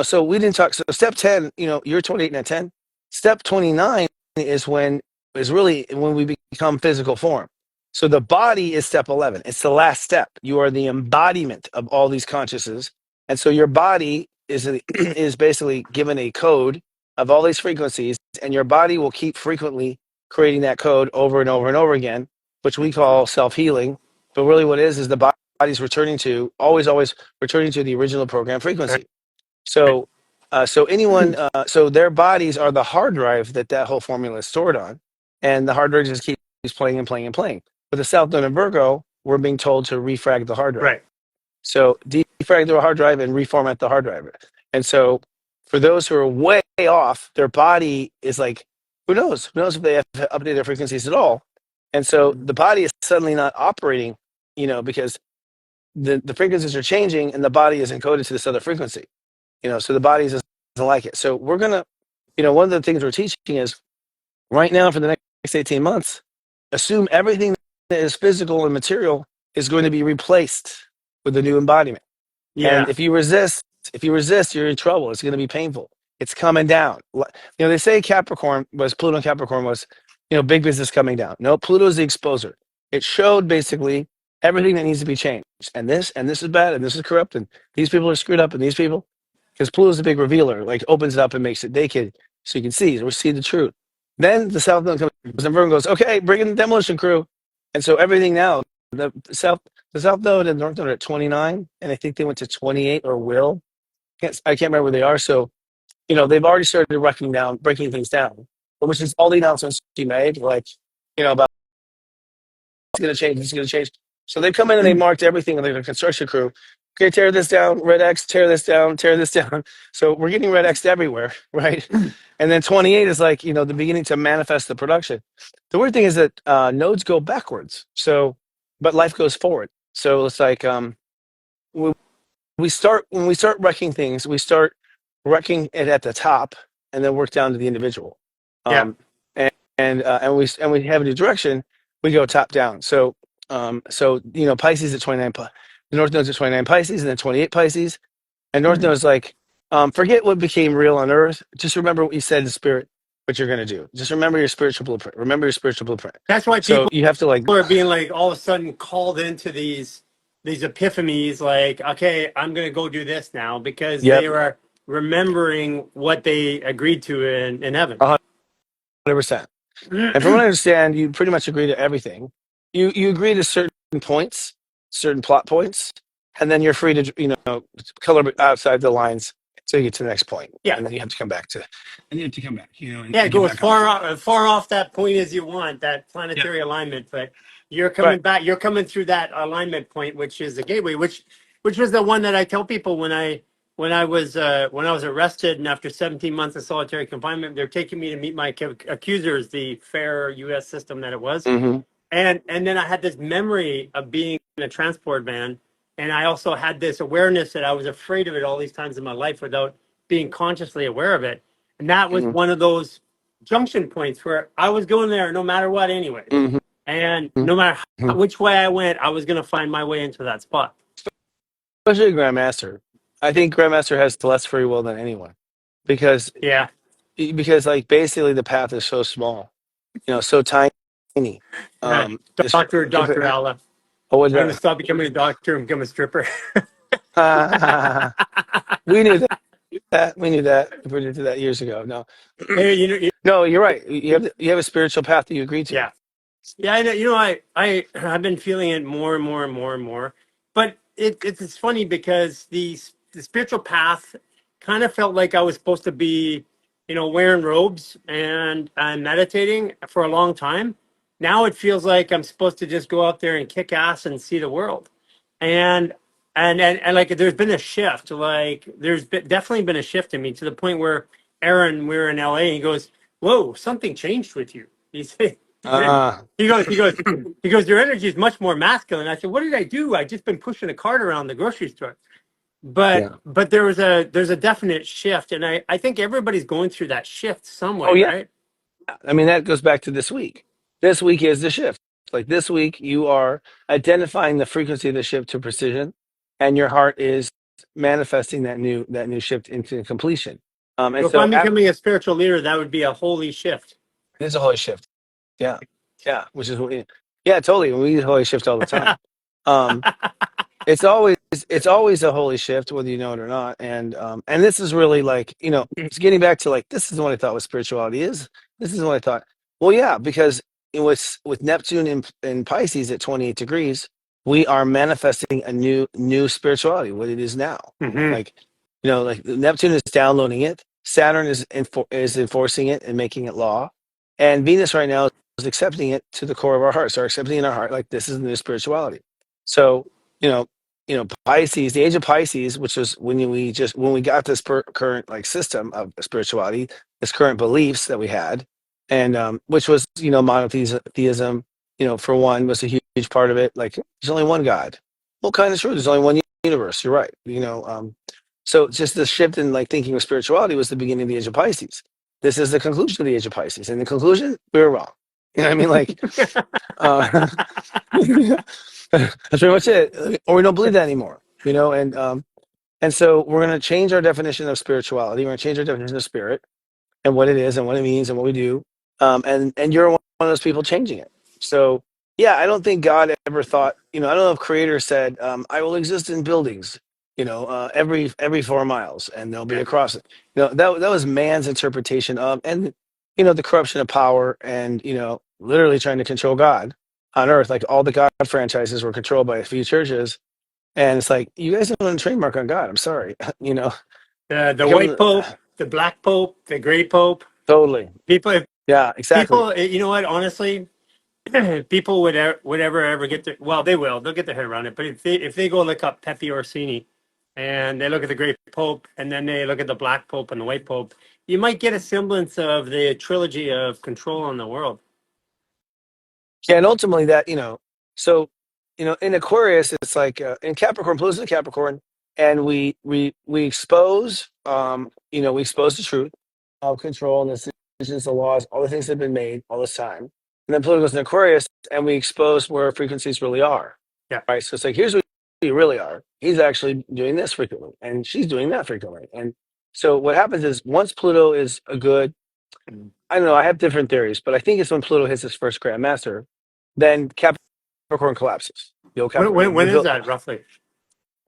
so we didn't talk. So step 10, you're 28 and at 10. Step 29 is really when we become physical form. So the body is step 11. It's the last step. You are the embodiment of all these consciousnesses. And so your body is basically given a code of all these frequencies, and your body will keep frequently creating that code over and over and over again, which we call self-healing. But really what it is the body's returning to, always returning to the original program frequency. So so their bodies are the hard drive that whole formula is stored on, and the hard drive just keeps playing and playing and playing. With the South Node and Virgo, we're being told to refrag the hard drive. Right. So defrag the hard drive and reformat the hard drive. And so for those who are way off, their body is like, who knows? Who knows if they have to update their frequencies at all? And so the body is suddenly not operating, because the frequencies are changing and the body is encoded to this other frequency. So the body doesn't like it. So we're gonna, one of the things we're teaching is right now for the next 18 months, assume everything that is physical and material is going to be replaced with a new embodiment. And Yeah. if you resist, you're in trouble. It's going to be painful. It's coming down. They say Pluto and Capricorn was, big business coming down. No, Pluto is the exposer. It showed basically everything that needs to be changed. And this is bad, and this is corrupt, and these people are screwed up, and these people, because Pluto is a big revealer, like opens it up and makes it naked so you can see or see the truth. Then the South Node comes and everyone goes, okay, bring in the demolition crew. And so everything now, the South Node and North Node are at 29, and I think they went to 28 or will. I can't remember where they are. So, they've already started breaking things down, which is all the announcements she made, like, about it's going to change, it's going to change. So they've come in and they marked everything with the construction crew. Okay, tear this down, red X, tear this down, tear this down. So we're getting red X everywhere, right? And then 28 is like, the beginning to manifest the production. The weird thing is that nodes go backwards. So, but life goes forward. So it's like, when we start wrecking things, we start wrecking it at the top and then work down to the individual. Yeah. And we have a new direction. We go top down. So Pisces at 29. The North Node's at 29 Pisces, and then 28 Pisces. And North Node's like, forget what became real on Earth. Just remember what you said in spirit, what you're going to do. Just remember your spiritual blueprint. Remember your spiritual blueprint. That's why So people you have to like are being like all of a sudden called into these epiphanies, like, okay, I'm gonna go do this now because Yep, they are remembering what they agreed to in heaven. 100%. And from what I understand, you pretty much agree to everything. You agree to certain points, certain plot points, and then you're free to color outside the lines so you get to the next point. Yeah. And then you have to come back and you have to come back, and Yeah, get go as back on. far off that point as you want, that planetary alignment. But you're coming Right. back. You're coming through that alignment point, which is the gateway. Which was the one that I tell people when I was arrested, and after 17 months of solitary confinement, they're taking me to meet my accusers, the fair U.S. system that it was. Mm-hmm. And then I had this memory of being in a transport van, and I also had this awareness that I was afraid of it all these times in my life without being consciously aware of it. And that was Mm-hmm. one of those junction points where I was going there no matter what, anyway. Mm-hmm. And no matter which way I went, I was going to find my way into that spot. Especially Grandmaster. I think Grandmaster has less free will than anyone because Yeah. like basically the path is so small, so tiny. It's, Dr. Allah. oh, what's I'm going to that? stop becoming a doctor and become a stripper. We knew that. We knew that. We predicted that years ago. No, Hey, no, you're right. You have a spiritual path that you agree to. yeah. Yeah, I know. I've been feeling it more and more and more and more. But it's funny because the spiritual path kind of felt like I was supposed to be, wearing robes and meditating for a long time. Now it feels like I'm supposed to just go out there and kick ass and see the world. And and like there's been a shift. Like definitely been a shift in me to the point where Aaron, we were in LA, and he goes, "Whoa, something changed with you." He said, Uh, he goes, your energy is much more masculine. I said, what did I do? I just been pushing a cart around the grocery store. yeah. But there's a definite shift, and I think everybody's going through that shift some Oh way, yeah. right? I mean, that goes back to this week. This week is the shift. Like this week, you are identifying the frequency of the shift to precision, and your heart is manifesting that new shift into completion. And So if so I'm becoming a spiritual leader, that would be a holy shift. it is a holy shift. Yeah, yeah, which is yeah, totally. We need a holy shift all the time. Um, it's always a holy shift, whether you know it or not. And this is really like it's getting back to like this is what I thought what spirituality is. This is what I thought. Well, yeah, because with Neptune in Pisces at 28 degrees, we are manifesting a new spirituality, what it is now. Hmm. Like like Neptune is downloading it, Saturn is enforcing it and making it law, and Venus right now is accepting it to the core of our hearts, are accepting in our heart like this is the new spirituality. So you know Pisces, the age of Pisces, which was when we got this current like system of spirituality, this current beliefs that we had, and which was monotheism, for one was a huge part of it. Like there's only one God. Well, kind of true. There's only one universe. You're right. So just the shift in like thinking of spirituality was the beginning of the age of Pisces. This is the conclusion of the age of Pisces. And the conclusion, we were wrong. You know what I mean? Like, uh, That's pretty much it. Or we don't believe that anymore, you know, and so we're going to change our definition of spirituality. We're going to change our definition of spirit and what it is and what it means and what we do. And you're one of those people changing it. So yeah, I don't think God ever thought, you know, I don't know if Creator said, I will exist in buildings, you know, every 4 miles, and there'll be Yeah. a cross. You know, that was man's interpretation of, and you know, the corruption of power, and you know, literally trying to control God on earth. Like all the God franchises were controlled by a few churches, and it's like you guys don't want to trademark on God. I'm sorry, you know. The Like, white pope, the black pope, the gray pope. totally. People, if Yeah, exactly. people, you know what? Honestly, people would ever get their, well, they will. They'll get their head around it. But if they go look up Pepe Orsini, and they look at the Great Pope, and then they look at the Black Pope and the White Pope, you might get a semblance of the trilogy of control on the world. Yeah, and ultimately that, you know, so, you know, in Aquarius, it's like in Capricorn, Pluto's in Capricorn, and we expose, you know, we expose the truth of control and the decisions, the laws, all the things that have been made all this time. And then Pluto goes in Aquarius, and we expose where frequencies really are, Yeah. right? So it's like, here's what you really are. He's actually doing this frequently, and she's doing that frequently. And so what happens is once Pluto is a good, I don't know. I have different theories, but I think it's when Pluto hits his first Grandmaster, then Capricorn collapses. The old When, Capricorn. when, when is that roughly?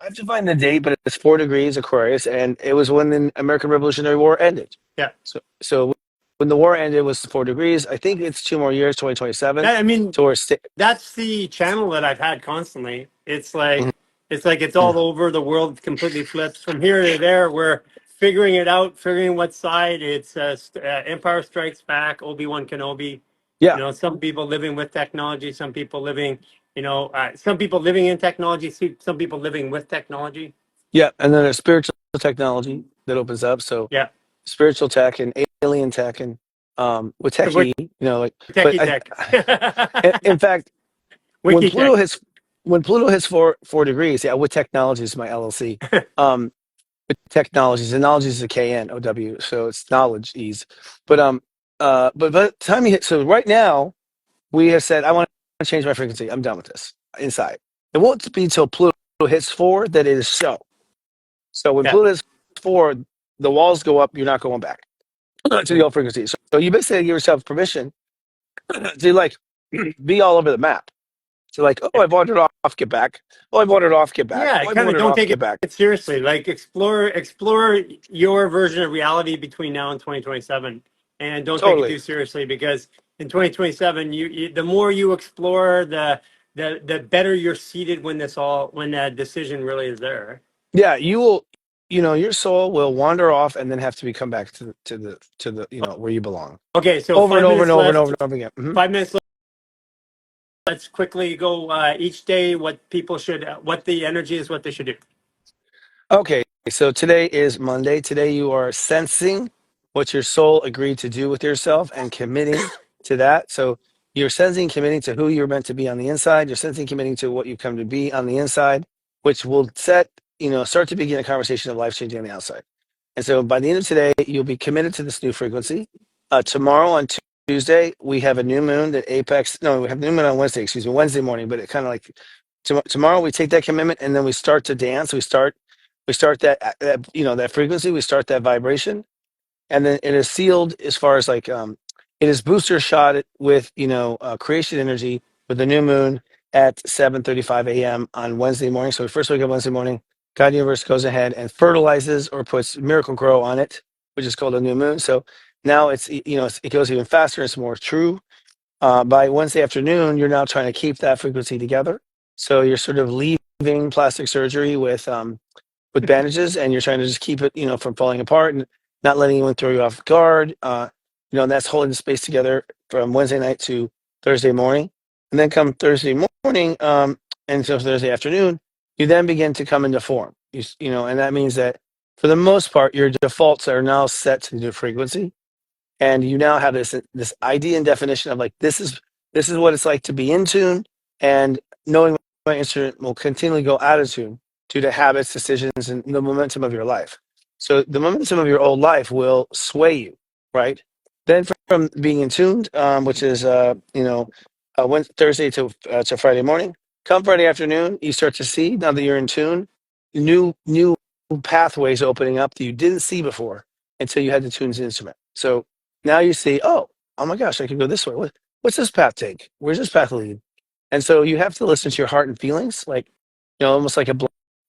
I have to find the date, but it's 4 degrees Aquarius, and it was when the American Revolutionary War ended. Yeah. So when the war ended, it was 4 degrees. I think it's 2 more years, 2027, I mean, to where it's that's the channel that I've had constantly. It's like Mhm. it's all over the world. Completely flips from here to there. We're figuring it out, figuring what side. It's Empire Strikes Back, Obi-Wan Kenobi. You Yeah, know, some people living with technology, some people living, some people living in technology, some people living with technology. yeah, and then there's spiritual technology that opens up. So Yeah, spiritual tech and alien tech and with Witecki, you know, like, but techie tech, in fact, when wiki tech. Pluto hits when Pluto hits four degrees, yeah, with technologies is my LLC. With technologies, and knowledge is a KNOW, so it's knowledge ease. But by the time you hit, so right now we have said I want to change my frequency. I'm done with this inside. It won't be until Pluto hits 4 that it is so. So when Yeah. Pluto hits 4, the walls go up. You're not going back to the old frequency. So you basically give yourself permission to like be all over the map. So like, oh, Yeah. I've wandered off, get back. Oh, I've wandered off, get back. Yeah, Oh, I've kind of wandered don't off, take get back. it seriously. Like explore your version of reality between now and 2027, and don't take it Totally. too seriously because in 2027, the more you explore, the better you're seated when that decision really is there. Yeah, you will. You know, your soul will wander off and then have to be come back to the you know where you belong Okay, so over and five over and minutes over and over left. and over again. 5 minutes left. Let's quickly go each day. What the energy is, what they should do. Okay, so today is Monday. Today you are sensing what your soul agreed to do with yourself and committing to that. So you're sensing, committing to who you're meant to be on the inside. You're sensing, committing to what you come to be on the inside, which will start to begin a conversation of life changing on the outside. And so by the end of today, you'll be committed to this new frequency. Tomorrow on Tuesday, we have a new moon that apex. No, we have new moon on Wednesday, excuse me, Wednesday morning, but it kind of like tomorrow we take that commitment and then we start to dance. We start that frequency, we start that vibration, and then it is sealed as far as like it is booster shot with creation energy with the new moon at 7:35 a.m. on Wednesday morning. So we first wake up Wednesday morning, God Universe goes ahead and fertilizes or puts Miracle Grow on it, which is called a new moon. So now it goes even faster, it's more true. By Wednesday afternoon, you're now trying to keep that frequency together. So you're sort of leaving plastic surgery with bandages, and you're trying to just keep it, from falling apart and not letting anyone throw you off guard. And that's holding the space together from Wednesday night to Thursday morning. And then come Thursday morning, and so Thursday afternoon, you then begin to come into form. And that means that for the most part, your defaults are now set to the new frequency. And you now have this idea and definition of like this is what it's like to be in tune, and knowing my instrument will continually go out of tune due to habits, decisions, and the momentum of your life. So the momentum of your old life will sway you, right? Then from being in tuned, which is Thursday to Friday morning, Come Friday afternoon, you start to see, now that you're in tune, new pathways opening up that you didn't see before until you had to tune the instrument. So now you see, oh my gosh, I can go this way. What's this path take? Where's this path lead? And so you have to listen to your heart and feelings, like, almost like a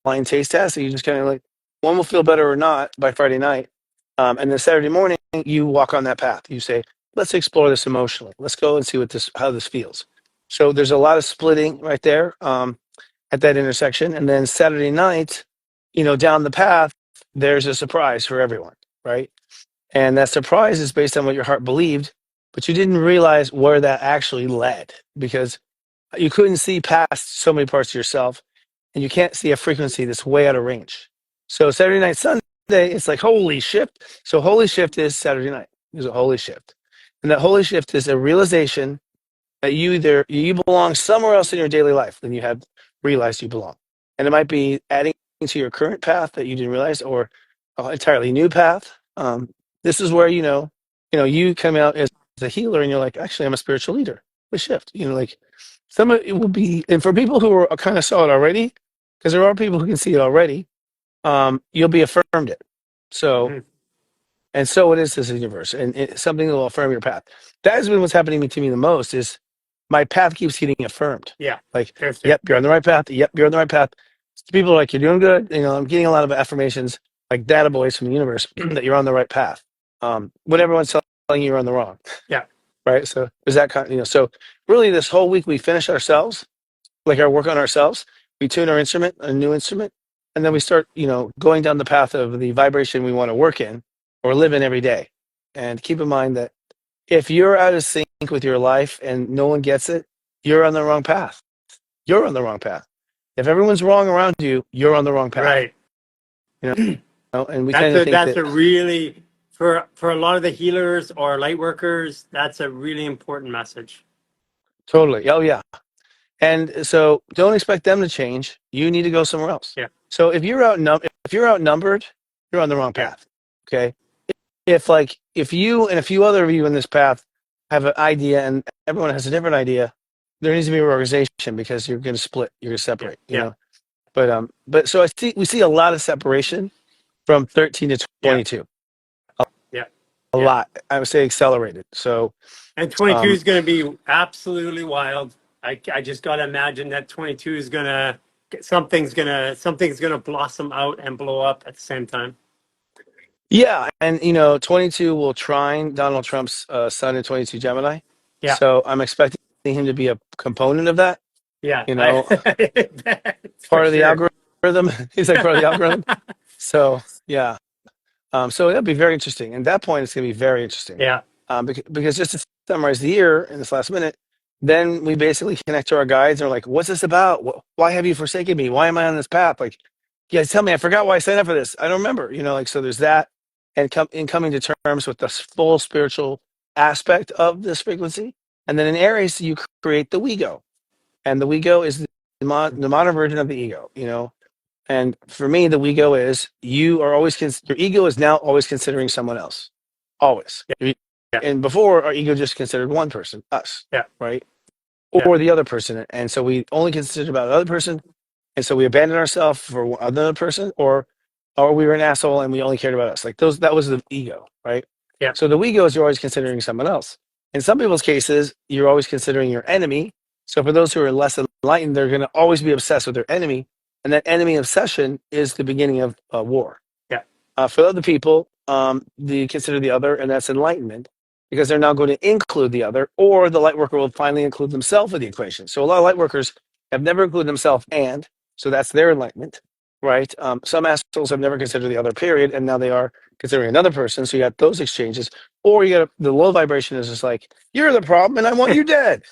blind taste test. So you just kind of like, one will feel better or not by Friday night. And then Saturday morning, you walk on that path. You say, let's explore this emotionally. Let's go and see how this feels. So there's a lot of splitting right there at that intersection. And then Saturday night, down the path, there's a surprise for everyone, right? And that surprise is based on what your heart believed, but you didn't realize where that actually led because you couldn't see past so many parts of yourself and you can't see a frequency that's way out of range. So Saturday night, Sunday, it's like holy shift. So holy shift is Saturday night. There's a holy shift. And that holy shift is a realization that you belong somewhere else in your daily life than you had realized you belong. And it might be adding to your current path that you didn't realize or an entirely new path. This is where, you come out as a healer and you're like, actually, I'm a spiritual leader. We shift, like some of it will be, and for people who are kind of saw it already, because there are people who can see it already, you'll be affirmed it. So, Mm-hmm. and so it is this universe, and it's something that will affirm your path. That has been what's happening to me the most is my path keeps getting affirmed. Yeah. Like, Interesting. yep, you're on the right path. Yep, you're on the right path. People are like, you're doing good. I'm getting a lot of affirmations, like data boys from the universe, that you're on the right path. When everyone's telling you you're on the wrong. Yeah. Right. So there's that kind of, so really this whole week we finish ourselves, like our work on ourselves. We tune our instrument, a new instrument, and then we start, going down the path of the vibration we want to work in or live in every day. And keep in mind that if you're out of sync with your life and no one gets it, you're on the wrong path. You're on the wrong path. If everyone's wrong around you, you're on the wrong path. Right. And we tend to think That's that a really for a lot of the healers or light workers, that's a really important message. totally. Oh yeah. And so don't expect them to change. You need to go somewhere else. Yeah. So if you're outnumbered, you're on the wrong Yeah. path. Okay. If you and a few other of you in this path have an idea and everyone has a different idea, there needs to be a organization because you're going to split, you're going to separate, Yeah. But so we see a lot of separation from 13 to Yeah. 22. Yeah. A Yeah. lot, I would say accelerated. So, And 22 um, is going to be absolutely wild. I just got to imagine that 22 is going to something's going to blossom out and blow up at the same time. yeah, and 22 will trine Donald Trump's sun in 22 Gemini. Yeah. So I'm expecting him to be a component of that. Yeah. You know, For part of the sure. algorithm. He's like part of the algorithm. So yeah. So that'll be very interesting. And at that point, it's going to be very interesting. Yeah. Because just to summarize the year in this last minute, then we basically connect to our guides and we're like, what's this about? Why have you forsaken me? Why am I on this path? Like, you guys tell me, I forgot why I signed up for this. I don't remember, so there's that. And coming to terms with the full spiritual aspect of this frequency. And then in Aries, you create the we-go. And the we-go is the modern version of the ego. And for me, the we-go is your ego is now always considering someone else. Always. Yeah. And before, our ego just considered one person, us, Yeah. right? Yeah. Or the other person. And so we only considered about the other person. And so we abandoned ourselves for another person, or we were an asshole and we only cared about us. Like that was the ego, right? Yeah. So the we-go is you're always considering someone else. In some people's cases, you're always considering your enemy. So for those who are less enlightened, they're going to always be obsessed with their enemy. And that enemy obsession is the beginning of war. Yeah. For other people, they consider the other, and that's enlightenment, because they're now going to include the other, or the light worker will finally include themselves in the equation. So a lot of light workers have never included themselves, and so that's their enlightenment, right? Some assholes have never considered the other, period, and now they are considering another person. So you got those exchanges, or you got the low vibration is just like, you're the problem, and I want you dead.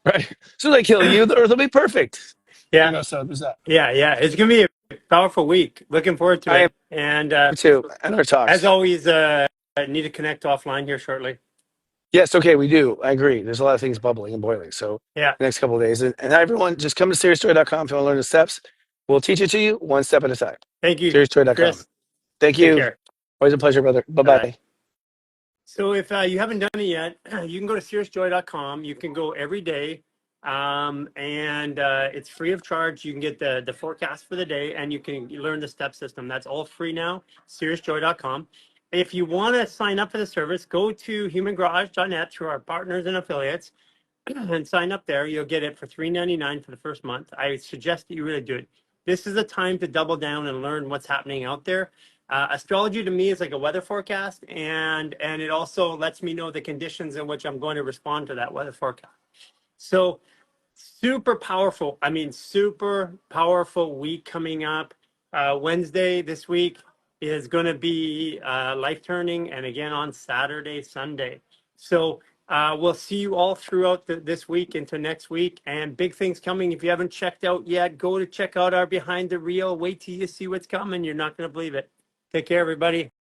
Right? So they kill you, the earth will be perfect. Yeah. So there's that. Yeah. Yeah. It's going to be a powerful week. Looking forward to I am it. And too, and our as talks. always, I need to connect offline here shortly. Yes, okay, we do. I agree. There's a lot of things bubbling and boiling. So Yeah. the next couple of days. And everyone, just come to seriousjoy.com if you want to learn the steps. We'll teach it to you one step at a time. Thank you, Seriousjoy.com. Chris. Thank Take you. care. Always a pleasure, brother. Bye-bye. Bye-bye. So if you haven't done it yet, you can go to seriousjoy.com. You can go every day And it's free of charge. You can get the forecast for the day, and you can learn the step system. That's all free now. Seriousjoy.com. If you want to sign up for the service, go to humangarage.net through our partners and affiliates and sign up there. You'll get it for $3.99 for the first month. I suggest that you really do it. This is a time to double down and learn what's happening out there. Astrology to me is like a weather forecast, and it also lets me know the conditions in which I'm going to respond to that weather forecast. So super powerful. I mean, super powerful week coming up. Wednesday this week is going to be life turning, and again on Saturday, Sunday. So we'll see you all throughout this week into next week, and big things coming. If you haven't checked out yet, go to check out our Behind the Reel. Wait till you see what's coming. You're not going to believe it. Take care, everybody.